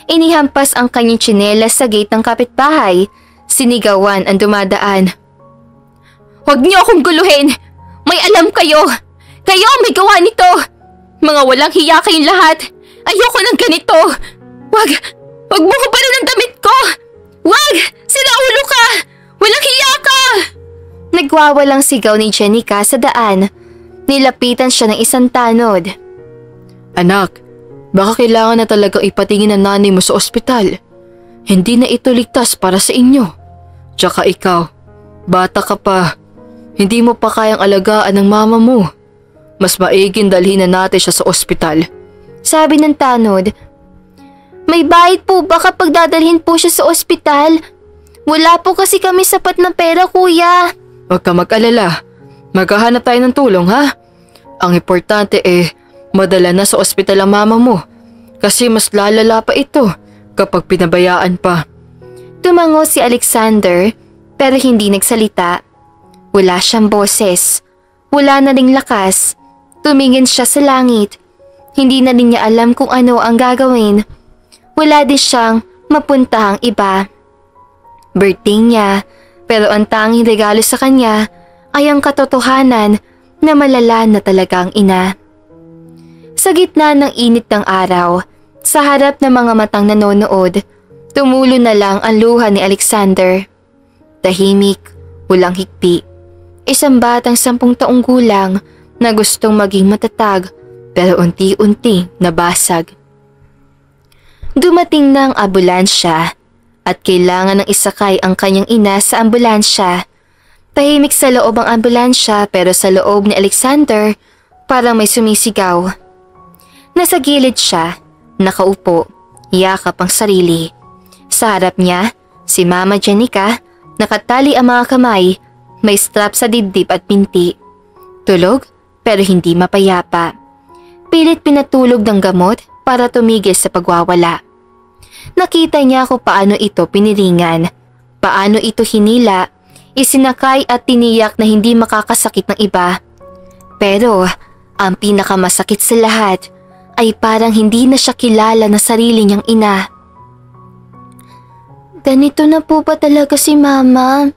Inihampas ang kanyang tsinelas sa gate ng kapitbahay. Sinigawan ang dumadaan. Huwag niyo akong guluhin! May alam kayo! Kayo ang may gawa nito! Mga walang hiya kayong lahat! Ayoko ng ganito! Wag mo ko pa rin ang damit ko! Wag! Sira ulo ka! Walang hiya ka! Nagwawalang sigaw ni Jenica sa daan. Nilapitan siya ng isang tanod. Anak, baka kailangan na talagang ipatingin ang nanay mo sa ospital. Hindi na ito ligtas para sa inyo. Tsaka ikaw, bata ka pa. Hindi mo pa kayang alagaan ng mama mo. Mas maiging dalhin na natin siya sa ospital. Sabi ng tanod. May bayad po ba kapag dadalhin po siya sa ospital? Wala po kasi kami sapat na pera, kuya. Huwag ka mag-alala. Maghahanap tayo ng tulong, ha? Ang importante madala na sa ospital ang mama mo. Kasi mas lalala pa ito kapag pinabayaan pa. Tumango si Alexander pero hindi nagsalita. Wala siyang boses. Wala na ring lakas. Tumingin siya sa langit. Hindi na rin niya alam kung ano ang gagawin. Wala din siyang mapuntahang iba. Birthday niya, pero ang tanging regalo sa kanya ay ang katotohanan na malala na talaga ang ina. Sa gitna ng init ng araw, sa harap ng mga matang nanonood, tumulo na lang ang luha ni Alexander. Tahimik, walang hikpi. Isang batang 10 taong gulang na gustong maging matatag pero unti-unti nabasag. Dumating na ang ambulansya at kailangan ng isakay ang kanyang ina sa ambulansya. Tahimik sa loob ang ambulansya pero sa loob ni Alexander parang may sumisigaw. Nasa gilid siya, nakaupo, yakap ang sarili. Sa harap niya, si Mama Jenica, nakatali ang mga kamay, may strap sa dibdib at pinti. Tulog pero hindi mapayapa. Pilit pinatulog ng gamot para tumigil sa pagwawala. Nakita niya kung paano ito piniringan, paano ito hinila, isinakay at tiniyak na hindi makakasakit ng iba. Pero ang pinakamasakit sa lahat ay parang hindi na siya kilala na sarili niyang ina. Ganito na po ba talaga si Mama?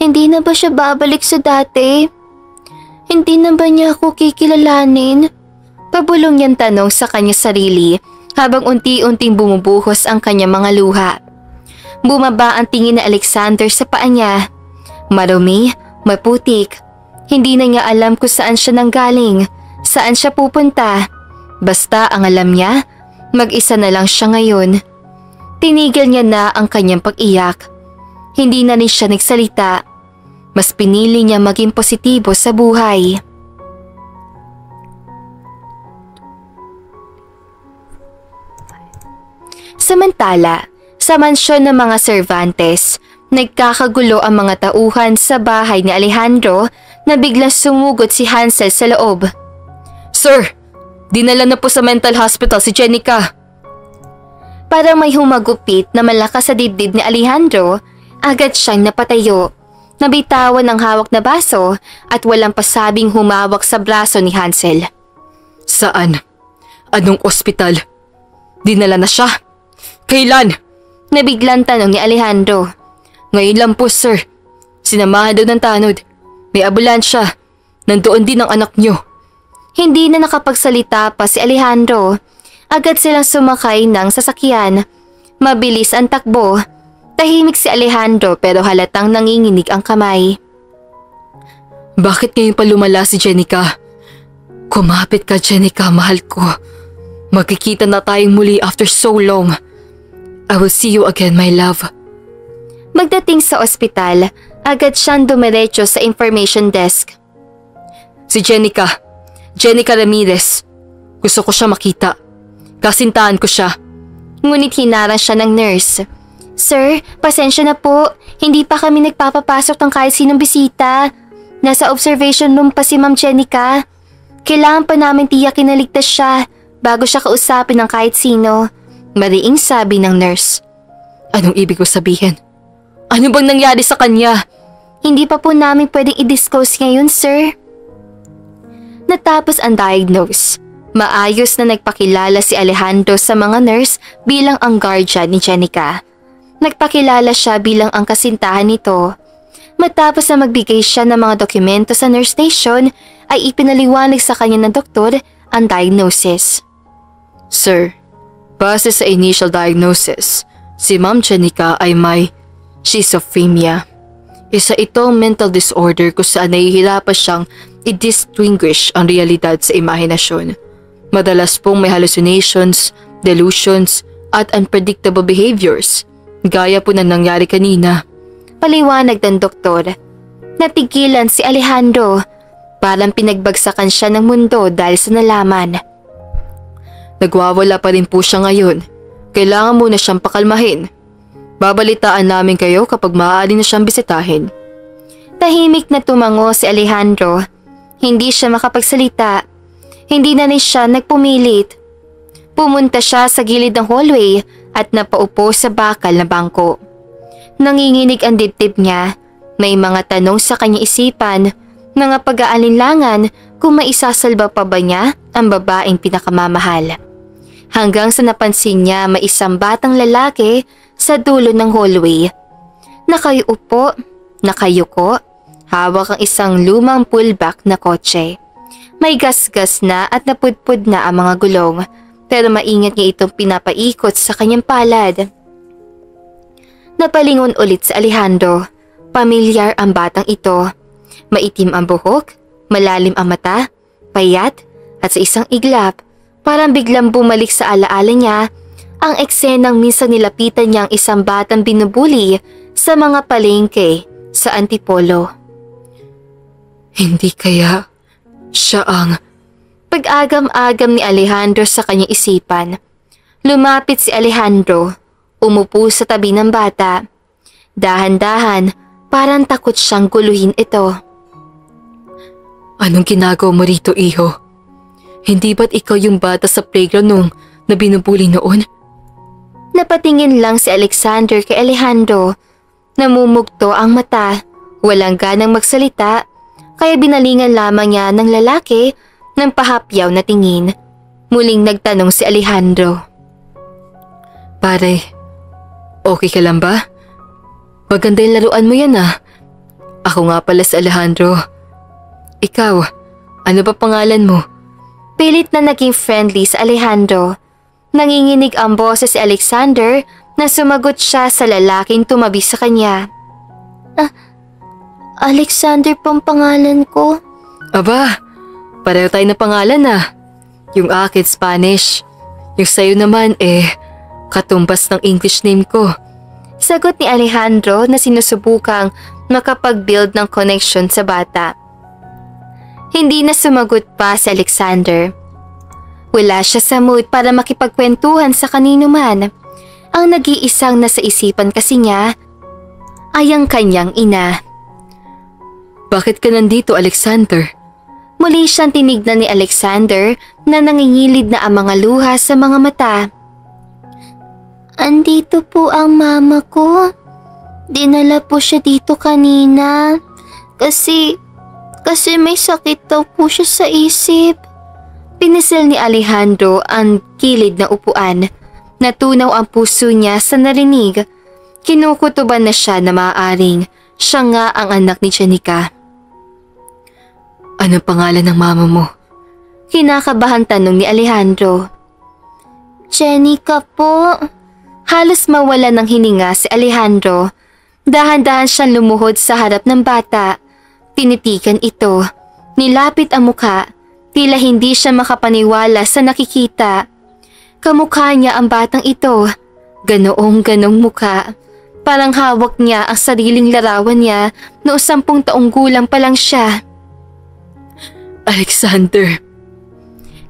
Hindi na ba siya babalik sa dati? Hindi na ba niya ako kikilalanin? Pabulong niyang tanong sa kanya sarili habang unti-unting bumubuhos ang kanyang mga luha. Bumaba ang tingin ni Alexander sa paa niya. Marumi, maputik. Hindi na niya alam kung saan siya nanggaling, saan siya pupunta. Basta ang alam niya, mag-isa na lang siya ngayon. Tinigil niya na ang kanyang pag-iyak. Hindi na rin siya nagsalita. Mas pinili niya maging positibo sa buhay. Samantala, sa mansyon ng mga Cervantes, nagkakagulo ang mga tauhan sa bahay ni Alejandro na biglang sumugod si Hansel sa loob. Sir, dinala na po sa mental hospital si Jenica. Parang may humagupit na malakas sa dibdib ni Alejandro, agad siyang napatayo. Nabitawan ang hawak na baso at walang pasabing humawak sa braso ni Hansel. Saan? Anong ospital? Dinala na siya? Kailan? Nabiglang tanong ni Alejandro. Ngayon lang po, sir. Sinamahan daw ng tanod. May ambulansya. Nandoon din ang anak niyo. Hindi na nakapagsalita pa si Alejandro. Agad silang sumakay ng sasakyan. Mabilis ang takbo. Tahimik si Alejandro pero halatang nanginginig ang kamay. Bakit ngayon pa lumala si Jenica? Kumapit ka, Jenica, mahal ko. Magkikita na tayong muli after so long. I will see you again, my love. Magdating sa ospital, agad siyang dumiretso sa information desk. Si Jenica Ramirez. Gusto ko siya makita. Kasintahan ko siya. Ngunit hinarang siya ng nurse. Sir, pasensya na po. Hindi pa kami nagpapapasok ng kahit sinong bisita. Nasa observation room pa si Ma'am Jenica. Kailangan pa namin tiyakin na ligtas siya bago siya kausapin ng kahit sino. Mariing sabi ng nurse. Anong ibig ko sabihin? Ano bang nangyari sa kanya? Hindi pa po namin pwedeng i-disclose ngayon, sir. Natapos ang diagnose. Maayos na nagpakilala si Alejandro sa mga nurse bilang ang guardian ni Jenica. Nagpakilala siya bilang ang kasintahan nito. Matapos na magbigay siya ng mga dokumento sa nurse station, ay ipinaliwanag sa kanya ng doktor ang diagnosis. Sir, base sa initial diagnosis, si Ma'am Jenica ay may schizophrenia. Isa itong mental disorder kung saan nahihirapan siyang i-distinguish ang realidad sa imahinasyon. Madalas pong may hallucinations, delusions, at unpredictable behaviors, gaya po na nangyari kanina. Paliwanag ng doktor. Natigilan si Alejandro. Parang pinagbagsakan siya ng mundo dahil sa nalaman. Nagwawala pa rin po siya ngayon. Kailangan muna siyang pakalmahin. Babalitaan namin kayo kapag maaari na siyang bisitahin. Tahimik na tumango si Alejandro. Hindi siya makapagsalita. Hindi na rin siya nagpumilit. Pumunta siya sa gilid ng hallway at napaupo sa bakal na bangko. Nanginginig ang dibdib niya. May mga tanong sa kanya isipan, mga pag-aalinlangan kung maisasalba pa ba niya ang babaeng pinakamamahal. Hanggang sa napansin niya may isang batang lalaki sa dulo ng hallway. Nakayupo, nakayuko, hawak ang isang lumang pullback na kotse. May gasgas na at napudpud na ang mga gulong, pero maingat niya itong pinapaikot sa kanyang palad. Napalingon ulit si Alejandro. Pamilyar ang batang ito. Maitim ang buhok, malalim ang mata, payat, at sa isang iglap, parang biglang bumalik sa alaala niya ang eksenang minsan nilapitan niya ang isang batang binubuli sa mga palengke sa Antipolo. Hindi kaya siya ang... Pag-agam-agam ni Alejandro sa kanyang isipan. Lumapit si Alejandro, umupo sa tabi ng bata. Dahan-dahan, parang takot siyang guluhin ito. Anong ginagawa mo rito, iho? Hindi ba't ikaw yung bata sa playground nung na binubuli noon? Napatingin lang si Alexander kay Alejandro. Namumugto ang mata, walang ganang magsalita, kaya binalingan lamang niya ng lalaki ng pahapyaw na tingin. Muling nagtanong si Alejandro. Pare, okay ka lang ba? Maganda yung laruan mo yan ah. Ako nga pala si Alejandro. Ikaw, ano ba pangalan mo? Pilit na naging friendly sa Alejandro. Nanginginig ang boses si Alexander na sumagot siya sa lalaking tumabi sa kanya. Alexander pang pangalan ko. Aba, pareho tayo na pangalan ah. Yung akin Spanish. Yung sayo naman katumbas ng English name ko. Sagot ni Alejandro na sinusubukang makapag-build ng connection sa bata. Hindi na sumagot pa si Alexander. Wala siya sa mood para makipagkwentuhan sa kanino man. Ang nag-iisang nasa isipan kasi niya ay ang kanyang ina. Bakit ka nandito, Alexander? Muli siyang tinignan ni Alexander na nangingilid na ang mga luha sa mga mata. Andito po ang mama ko. Dinala po siya dito kanina. Kasi may sakit daw po siya sa isip. Pinisil ni Alejandro ang kilid na upuan. Natunaw ang puso niya sa narinig. Kinukutuban na siya na maaaring siya nga ang anak ni Jenica. Anong pangalan ng mama mo? Kinakabahan tanong ni Alejandro. Jenica po. Halos mawala ng hininga si Alejandro. Dahan-dahan siyang lumuhod sa harap ng bata. Tinitikan ito. Nilapit ang muka. Tila hindi siya makapaniwala sa nakikita. Kamukha niya ang batang ito. Ganoong-ganong muka. Parang hawak niya ang sariling larawan niya noong 10 taong gulang pa lang siya. Alexander.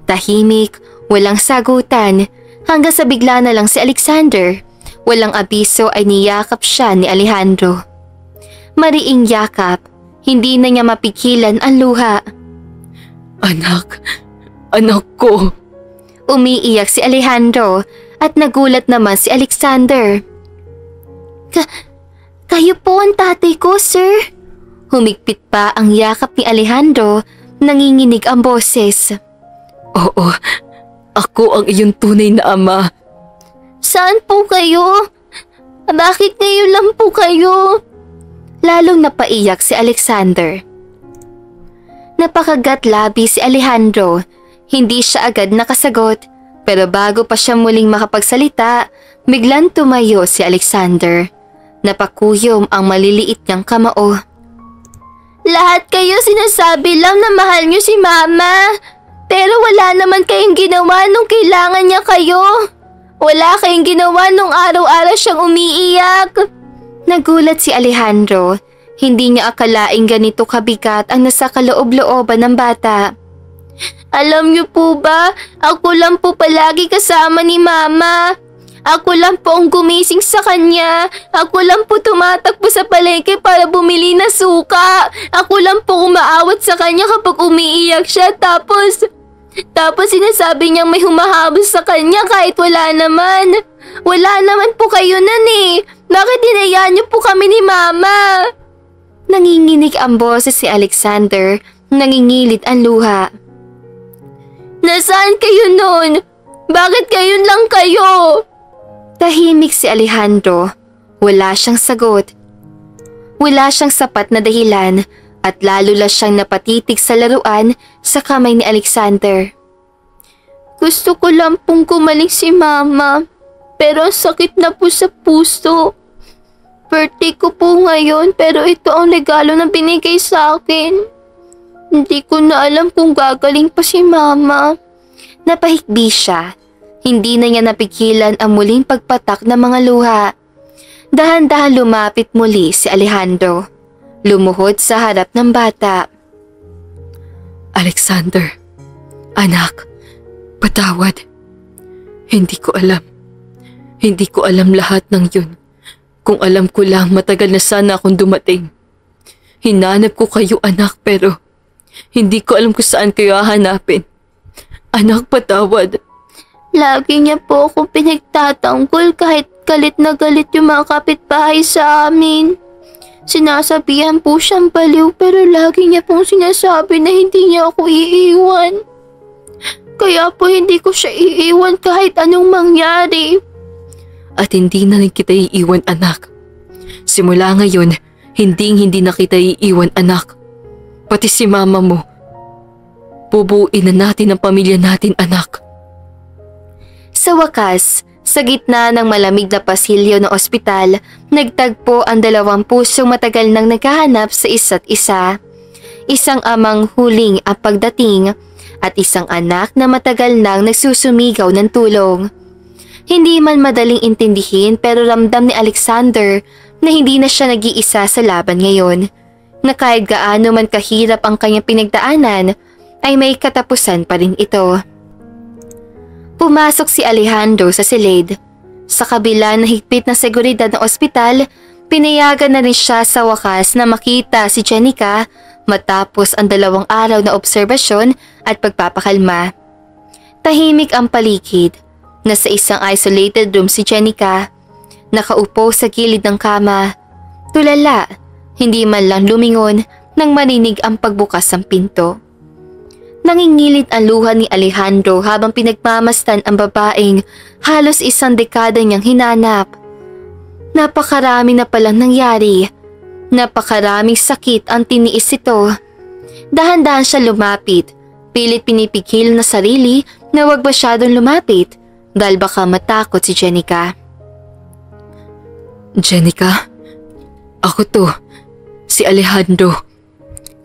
Tahimik, walang sagutan, hanggang sa bigla na lang si Alexander. Walang abiso ay niyakap siya ni Alejandro. Mariing yakap, hindi na niya mapigilan ang luha. Anak ko. Umiiyak si Alejandro at nagulat naman si Alexander. Kayo po ang tatay ko, sir. Humigpit pa ang yakap ni Alejandro. Nanginginig ang boses. Oo, ako ang iyong tunay na ama. Saan po kayo? Bakit ngayon lang po kayo? Lalong napaiyak si Alexander. Napakagat-labi si Alejandro. Hindi siya agad nakasagot, pero bago pa siya muling makapagsalita, biglang tumayo si Alexander. Napakuyom ang maliliit niyang kamao. Lahat kayo sinasabi lang na mahal niyo si Mama, pero wala naman kayong ginawa nung kailangan niya kayo. Wala kayong ginawa nung araw-araw siyang umiiyak. Nagulat si Alejandro. Hindi niya akalaing ganito kabigat ang nasa kaloob-looban ng bata. Alam niyo po ba, ako lang po palagi kasama ni Mama. Ako lang po ang gumising sa kanya. Ako lang po tumatakbo sa palengke para bumili na suka. Ako lang po umaawat sa kanya kapag umiiyak siya. Tapos sinasabi niyang may humahabol sa kanya kahit wala naman. Wala naman po kayo nan eh. Bakit hinayaan niyo po kami ni Mama? Nanginginig ang boses si Alexander, nangingilit ang luha. Nasaan kayo nun? Bakit gayon lang kayo? Tahimik si Alejandro. Wala siyang sagot. Wala siyang sapat na dahilan at lalo lang siyang napatitig sa laruan sa kamay ni Alexander. Gusto ko lang pong gumaling si Mama, pero ang sakit na po sa puso. Birthday ko po ngayon pero ito ang regalo na binigay sa akin. Hindi ko na alam kung gagaling pa si Mama. Napahikbi siya. Hindi na niya napigilan ang muling pagpatak ng mga luha. Dahan-dahan lumapit muli si Alejandro. Lumuhod sa harap ng bata. Alexander, anak, patawad. Hindi ko alam. Hindi ko alam lahat ng yun. Kung alam ko lang, matagal na sana akong dumating. Hinanap ko kayo, anak, pero hindi ko alam kung saan kayo hahanapin. Anak, patawad. Lagi niya po akong pinagtatanggol kahit galit na galit yung mga kapitbahay sa amin. Sinasabihan po siyang baliw pero lagi niya pong sinasabi na hindi niya ako iiwan. Kaya po hindi ko siya iiwan kahit anong mangyari. At hindi na rin kita iiwan, anak. Simula ngayon, hindi na kita iiwan, anak. Pati si Mama mo. Bubuuin na natin ang pamilya natin, anak. Sa wakas, sa gitna ng malamig na pasilyo ng ospital, nagtagpo ang dalawang pusong matagal nang naghahanap sa isa't isa. Isang amang huling ang pagdating at isang anak na matagal nang nagsusumigaw ng tulong. Hindi man madaling intindihin pero ramdam ni Alexander na hindi na siya nag-iisa sa laban ngayon. Na kahit gaano man kahirap ang kanyang pinagdaanan, ay may katapusan pa rin ito. Pumasok si Alejandro sa silid. Sa kabila ng higpit na seguridad ng ospital, pinayagan na rin siya sa wakas na makita si Jenica matapos ang 2 araw na obserbasyon at pagpapakalma. Tahimik ang paligid. Nasa isang isolated room si Jenica. Nakaupo sa gilid ng kama. Tulala, hindi man lang lumingon nang marinig ang pagbukas ng pinto. Nangingilit ang luha ni Alejandro habang pinagmamasdan ang babaeng halos 1 dekada niyang hinanap. Napakarami na palang nangyari. Napakaraming sakit ang tiniis ito. Dahan-dahan siya lumapit. Pilit pinipigil na sarili na huwag masyadong lumapit dahil baka matakot si Jenica. Jenica, ako to, si Alejandro.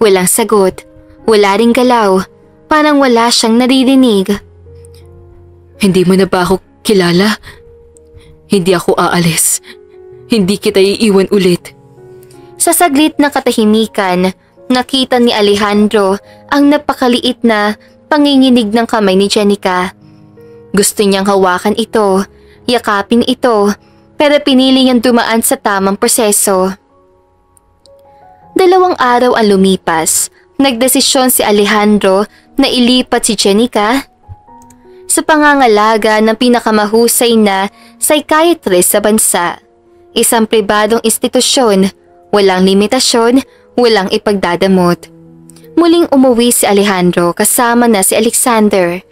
Walang sagot. Wala ring galaw. Parang wala siyang naririnig. Hindi mo na ba ako kilala? Hindi ako aalis. Hindi kita iiwan ulit. Sa saglit na katahimikan, nakita ni Alejandro ang napakaliit na panginginig ng kamay ni Jenica. Gusto niyang hawakan ito, yakapin ito, pero pinili niyang dumaan sa tamang proseso. 2 araw ang lumipas. Nagdesisyon si Alejandro na ilipat si Jenica sa pangangalaga ng pinakamahusay na psychiatrist sa bansa. Isang pribadong institusyon, walang limitasyon, walang ipagdadamot. Muling umuwi si Alejandro kasama na si Alexander.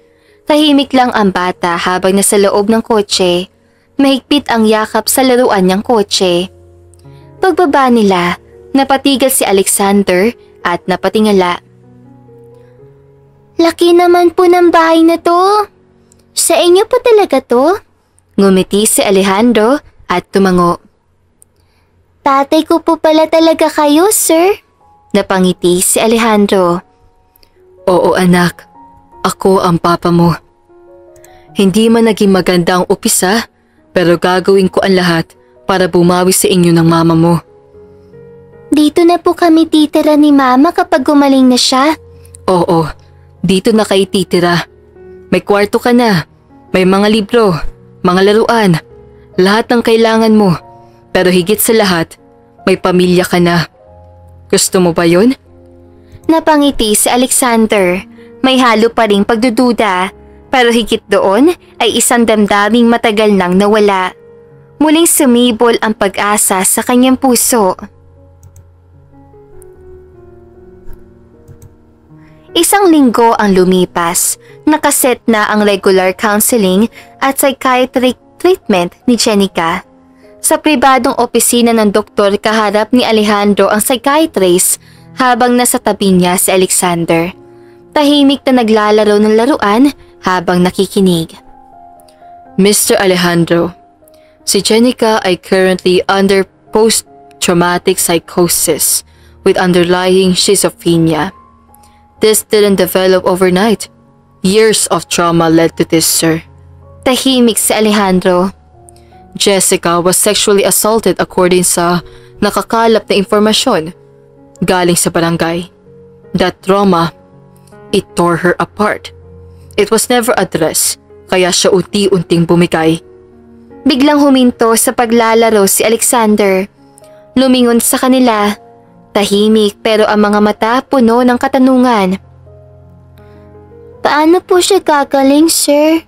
Tahimik lang ang bata habang nasa loob ng kotse. Mahigpit ang yakap sa laruan niyang kotse. Pagbaba nila, Napatigil si Alexander at napatingala. Laki naman po ng bahay na to. Sa inyo po talaga to? Ngumiti si Alejandro at tumango. Tatay ko po pala talaga kayo, sir. Napangiti si Alejandro. Oo anak, ako ang papa mo. Hindi man naging maganda ang upisa, pero gagawin ko ang lahat para bumawi sa inyo ng mama mo. Dito na po kami titira ni mama kapag gumaling na siya. Oo, dito na kayo titira. May kwarto ka na, may mga libro, mga laruan, lahat ng kailangan mo. Pero higit sa lahat, may pamilya ka na. Gusto mo ba yun? Napangiti si Alexander. May halo pa ring pagdududa, pero higit doon ay isang damdaming matagal nang nawala. Muling sumibol ang pag-asa sa kanyang puso. Isang linggo ang lumipas, nakaset na ang regular counseling at psychiatric treatment ni Jenica. Sa pribadong opisina ng doktor kaharap ni Alejandro ang psychiatrist habang nasa tabi niya si Alexander. Tahimik na naglalaro ng laruan habang nakikinig. Mr. Alejandro, si Jenica ay currently under post-traumatic psychosis with underlying schizophrenia. This didn't develop overnight. Years of trauma led to this, sir. Tahimik si Alejandro. Jessica was sexually assaulted according sa nakakalap na informasyon galing sa barangay. That trauma, it tore her apart. It was never addressed, kaya siya unti-unting bumigay. Biglang huminto sa paglalaro si Alexander. Lumingon sa kanila. Tahimik pero ang mga mata puno ng katanungan. Paano po siya gagaling, sir?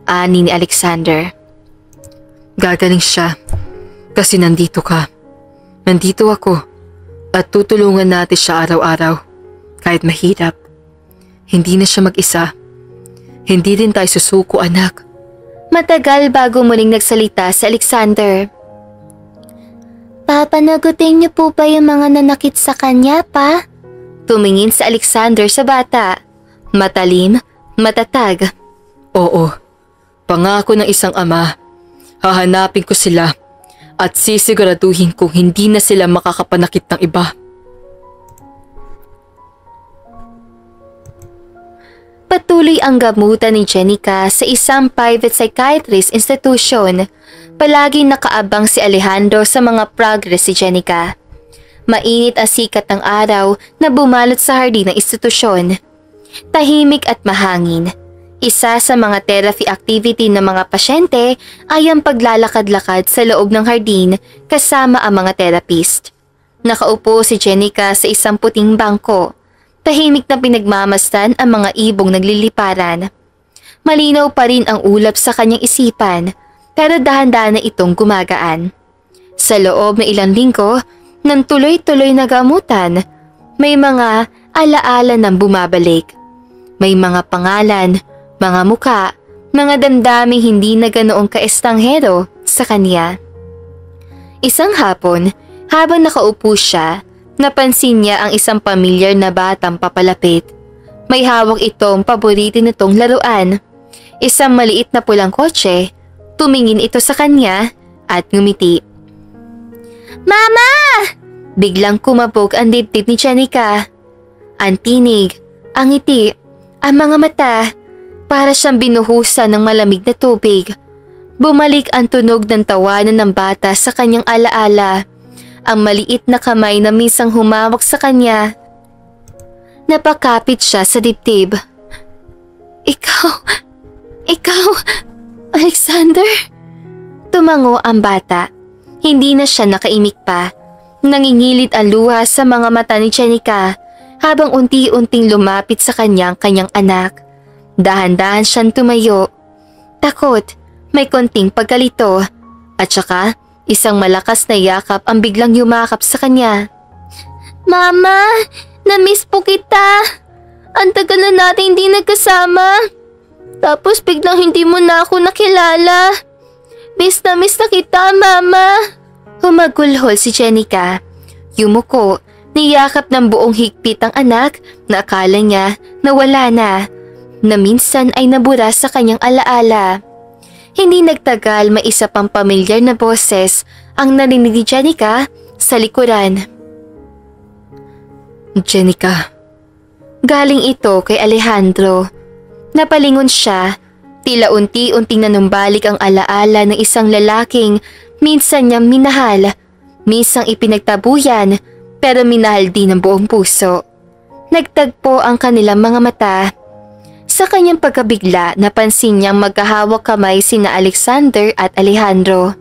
Ani ni Alexander. Gagaling siya kasi nandito ka. Nandito ako at tutulungan natin siya araw-araw kahit mahirap. Hindi na siya mag-isa. Hindi rin tayo susuko, anak. Matagal bago muling nagsalita si Alexander. Papanagutin niyo po ba yung mga nanakit sa kanya, pa? Tumingin si Alexander sa bata. Matalim, matatag. Oo, pangako ng isang ama. Hahanapin ko sila at sisiguraduhin kong hindi na sila makakapanakit ng iba. Patuloy ang gamutan ni Jenica sa isang private psychiatrist institution. Palaging nakaabang si Alejandro sa mga progress ni Jenica. Mainit ang sikat ng araw na bumalot sa hardin ng institusyon. Tahimik at mahangin. Isa sa mga therapy activity ng mga pasyente ay ang paglalakad-lakad sa loob ng hardin kasama ang mga therapist. Nakaupo si Jenica sa isang puting bangko. Tahimik na pinagmamasdan ang mga ibong nagliliparan. Malinaw pa rin ang ulap sa kanyang isipan, pero dahan-dahan na itong gumagaan. Sa loob ng ilang linggo, ng tuloy-tuloy na gamutan, may mga alaala ng bumabalik. May mga pangalan, mga muka, mga damdaming hindi na ganoong kaestanghero sa kanya. Isang hapon, habang nakaupo siya, napansin niya ang isang pamilyar na batang papalapit. May hawak itong paborito nitong laruan. Isang maliit na pulang kotse, tumingin ito sa kanya at ngumiti. Mama! Biglang kumabog ang dibdib ni Jenica. Ang tinig, ang ngiti, ang mga mata, para siyang binuhusan ng malamig na tubig. Bumalik ang tunog ng tawanan ng bata sa kanyang alaala. Ang maliit na kamay na minsang humawak sa kanya. Napakapit siya sa dibdib. Ikaw, Alexander? Tumango ang bata. Hindi na siya nakaimik pa. Nangingilid ang luha sa mga mata ni Jenica habang unti-unting lumapit sa kanyang anak. Dahan-dahan siyang tumayo. Takot, may konting pagkalito, at saka isang malakas na yakap ang biglang yumakap sa kanya. Mama, na-miss po kita. Ang tagal na natin hindi nagkasama. Tapos biglang hindi mo na ako nakilala. Miss na kita, Mama. Humagulhol si Jenica. Yumuko, niyakap ng buong higpit ang anak na akala niya nawala na minsan ay nabura sa kanyang alaala. Hindi nagtagal, may isa pang pamilyar na boses ang narinig ni Jenica sa likuran. Jenica. Galing ito kay Alejandro. Napalingon siya, tila unti-unting nanumbalik ang alaala ng isang lalaking minsan niyang minahal, minsang ipinagtabuyan, pero minahal din ng buong puso. Nagtagpo ang kanilang mga mata. Sa kanyang pagkabigla, napansin niyang magkahawak kamay sina Alexander at Alejandro.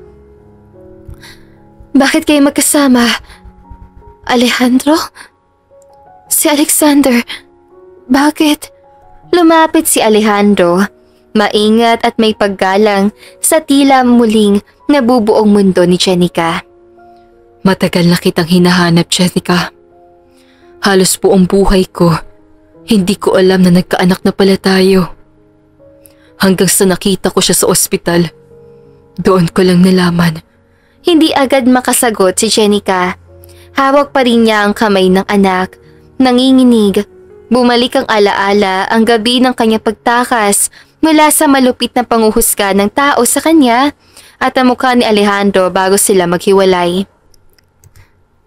Bakit kayo magkasama? Alejandro? Si Alexander, bakit? Lumapit si Alejandro, maingat at may paggalang sa tila muling nabubuong mundo ni Jenica. Matagal na kitang hinahanap, Jenica. Halos buong buhay ko, hindi ko alam na nagkaanak na pala tayo. Hanggang sa nakita ko siya sa ospital, doon ko lang nalaman. Hindi agad makasagot si Jenica. Hawak pa rin niya ang kamay ng anak, nanginginig. Bumalik ang alaala ang gabi ng kanyang pagtakas mula sa malupit na panguhusga ng tao sa kanya at ang mukha ni Alejandro bago sila maghiwalay.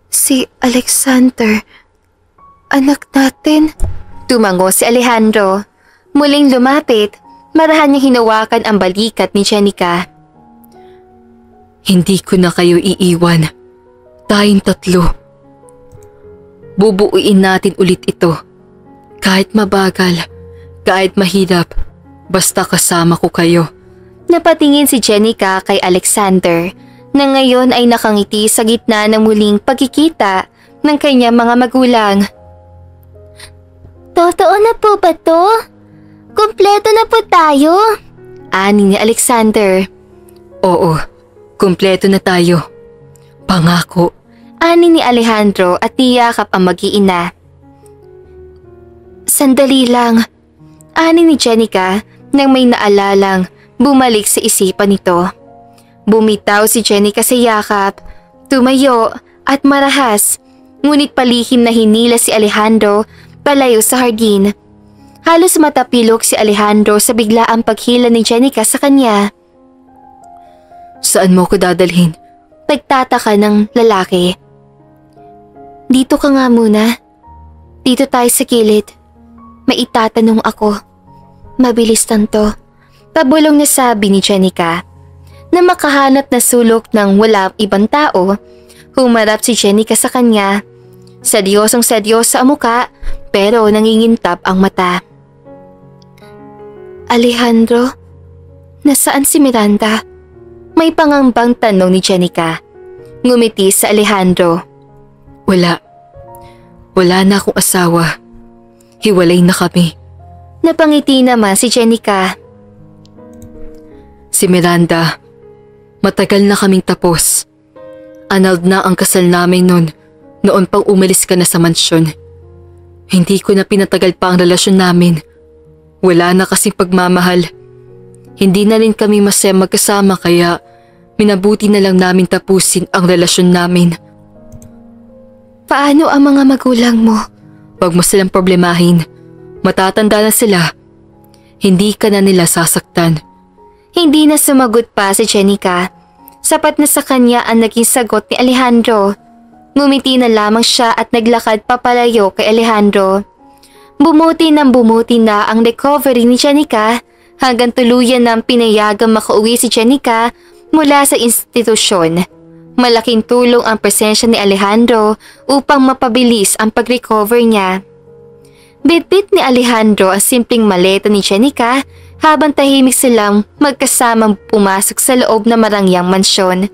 Si Alexander, anak natin? Tumango si Alejandro. Muling lumapit, marahan niyang hinawakan ang balikat ni Jenica. Hindi ko na kayo iiwan. Tayong tatlo. Bubuuin natin ulit ito. Kahit mabagal, kahit mahirap, basta kasama ko kayo. Napatingin si Jenica kay Alexander na ngayon ay nakangiti sa gitna ng muling pagkikita ng kanyang mga magulang. Totoo na po ba to? Kumpleto na po tayo? Ani ni Alexander. Oo, kumpleto na tayo. Pangako. Ani ni Alejandro at niyakap ang mag-iina. Sandali lang. Ani ni Jenica nang may naalalang bumalik sa isipan nito. Bumitaw si Jenica sa yakap, tumayo at marahas, ngunit palihim na hinila si Alejandro palayo sa hardin. Halos matapilok si Alejandro sa biglaang paghila ni Jenica sa kanya. Saan mo ko dadalhin? Nagtataka ng lalaki. Dito ka nga muna. Dito tayo sa gilid. May itatanong ako. Mabilis tanto. Pabulong na sabi ni Jenica. Na makahanap na sulok ng wala ibang tao, humarap si Jenica sa kanya. Seryosong-seryoso ang muka pero nangingintab ang mata. Alejandro, nasaan si Miranda? May pangambang tanong ni Jenica. Ngumiti sa Alejandro. Wala na akong asawa. Hiwalay na kami. Napangiti naman si Jenica. Si Miranda, matagal na kaming tapos. Annulled na ang kasal namin noon pang umalis ka na sa mansyon. Hindi ko na pinatagal pa ang relasyon namin. Wala na kasing pagmamahal. Hindi na rin kami masaya magkasama kaya minabuti na lang namin tapusin ang relasyon namin. Paano ang mga magulang mo? Huwag mo silang problemahin. Matatanda na sila. Hindi ka na nila sasaktan. Hindi na sumagot pa si Jenica. Sapat na sa kanya ang naging sagot ni Alejandro. Ngumiti na lamang siya at naglakad papalayo kay Alejandro. Bumuti na ang recovery ni Jenica hanggang tuluyan ng pinayagang makauwi si Jenica mula sa institusyon. Malaking tulong ang presensya ni Alejandro upang mapabilis ang pag-recover niya. Bitbit ni Alejandro ang simpleng maleta ni Jenica habang tahimik silang magkasamang pumasok sa loob na marangyang mansyon.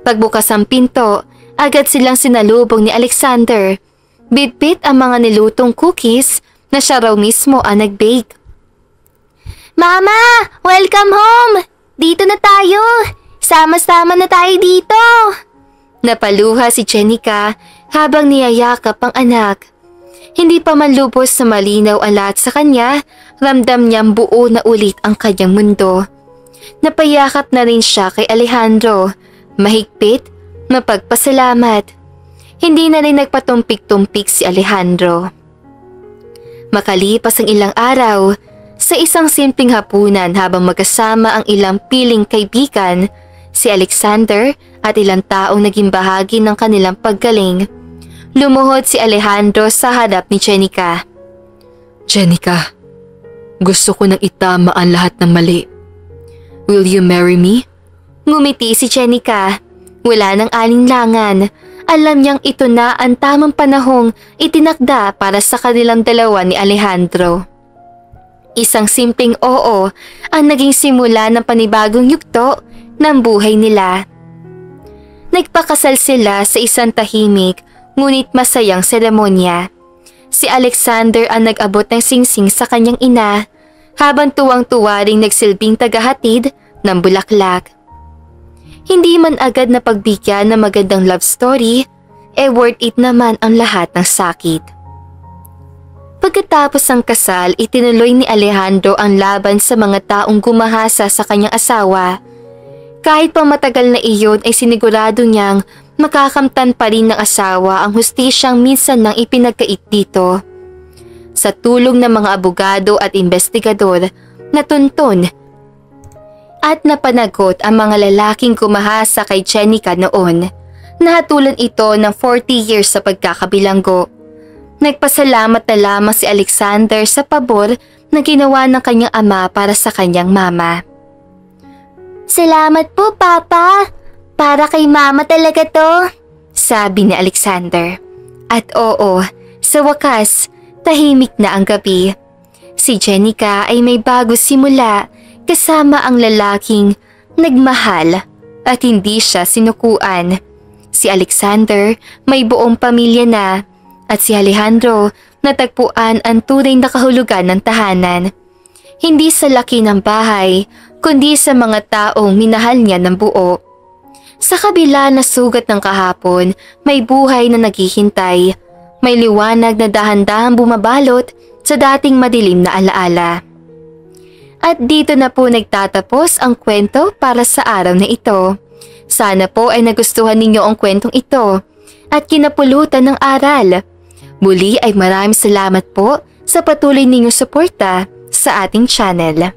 Pagbukas ang pinto, agad silang sinalubong ni Alexander. Bitbit ang mga nilutong cookies na siya raw mismo ang nag-bake. Mama! Welcome home! Dito na tayo! Sama-sama na tayo dito! Napaluha si Jenica habang niyayakap ang anak. Hindi pa man lubos na malinaw ang lahat sa kanya, ramdam niyang buo na ulit ang kanyang mundo. Napayakap na rin siya kay Alejandro, mahigpit, mapagpasalamat. Hindi na rin nagpatumpik-tumpik si Alejandro. Makalipas ang ilang araw, sa isang simpleng hapunan habang magkasama ang ilang piling kaibigan, si Alexander at ilang taong naging bahagi ng kanilang paggaling, lumuhod si Alejandro sa harap ni Jenica. Jenica, gusto ko nang itama ang lahat ng mali. Will you marry me? Ngumiti si Jenica. Wala nang alinlangan. Alam niyang ito na ang tamang panahong itinakda para sa kanilang dalawa ni Alejandro. Isang simpleng oo ang naging simula ng panibagong yugto ng buhay nila. Nagpakasal sila sa isang tahimik ngunit masayang seremonya. Si Alexander ang nag-abot ng singsing sa kanyang ina habang tuwang-tuwa ring nagsilbing tagahatid ng bulaklak. Hindi man agad na pagbigyan ng magandang love story, worth it naman ang lahat ng sakit. Pagkatapos ng kasal, itinuloy ni Alejandro ang laban sa mga taong gumahasa sa kanyang asawa. Kahit pa matagal na iyon ay sinigurado niyang makakamtan pa rin ng asawa ang hustisyang minsan nang ipinagkait dito. Sa tulong ng mga abogado at investigador, natuntun at napanagot ang mga lalaking gumahasa kay Jenica noon. Nahatulan ito ng 40 years sa pagkakabilanggo. Nagpasalamat na lamang si Alexander sa pabor na ginawa ng kanyang ama para sa kanyang mama. "Salamat po, Papa. Para kay Mama talaga to," sabi ni Alexander. At oo, sa wakas, tahimik na ang gabi. Si Jenica ay may bago simula kasama ang lalaking nagmahal at hindi siya sinukuan. Si Alexander may buong pamilya na at si Alejandro natagpuan ang tunay na kahulugan ng tahanan. Hindi sa laki ng bahay, kundi sa mga taong minahal niya ng buo. Sa kabila na sugat ng kahapon, may buhay na naghihintay. May liwanag na dahan-dahang bumabalot sa dating madilim na alaala. At dito na po nagtatapos ang kwento para sa araw na ito. Sana po ay nagustuhan ninyo ang kwentong ito at kinapulutan ng aral. Muli ay maraming salamat po sa patuloy ninyong suporta sa ating channel.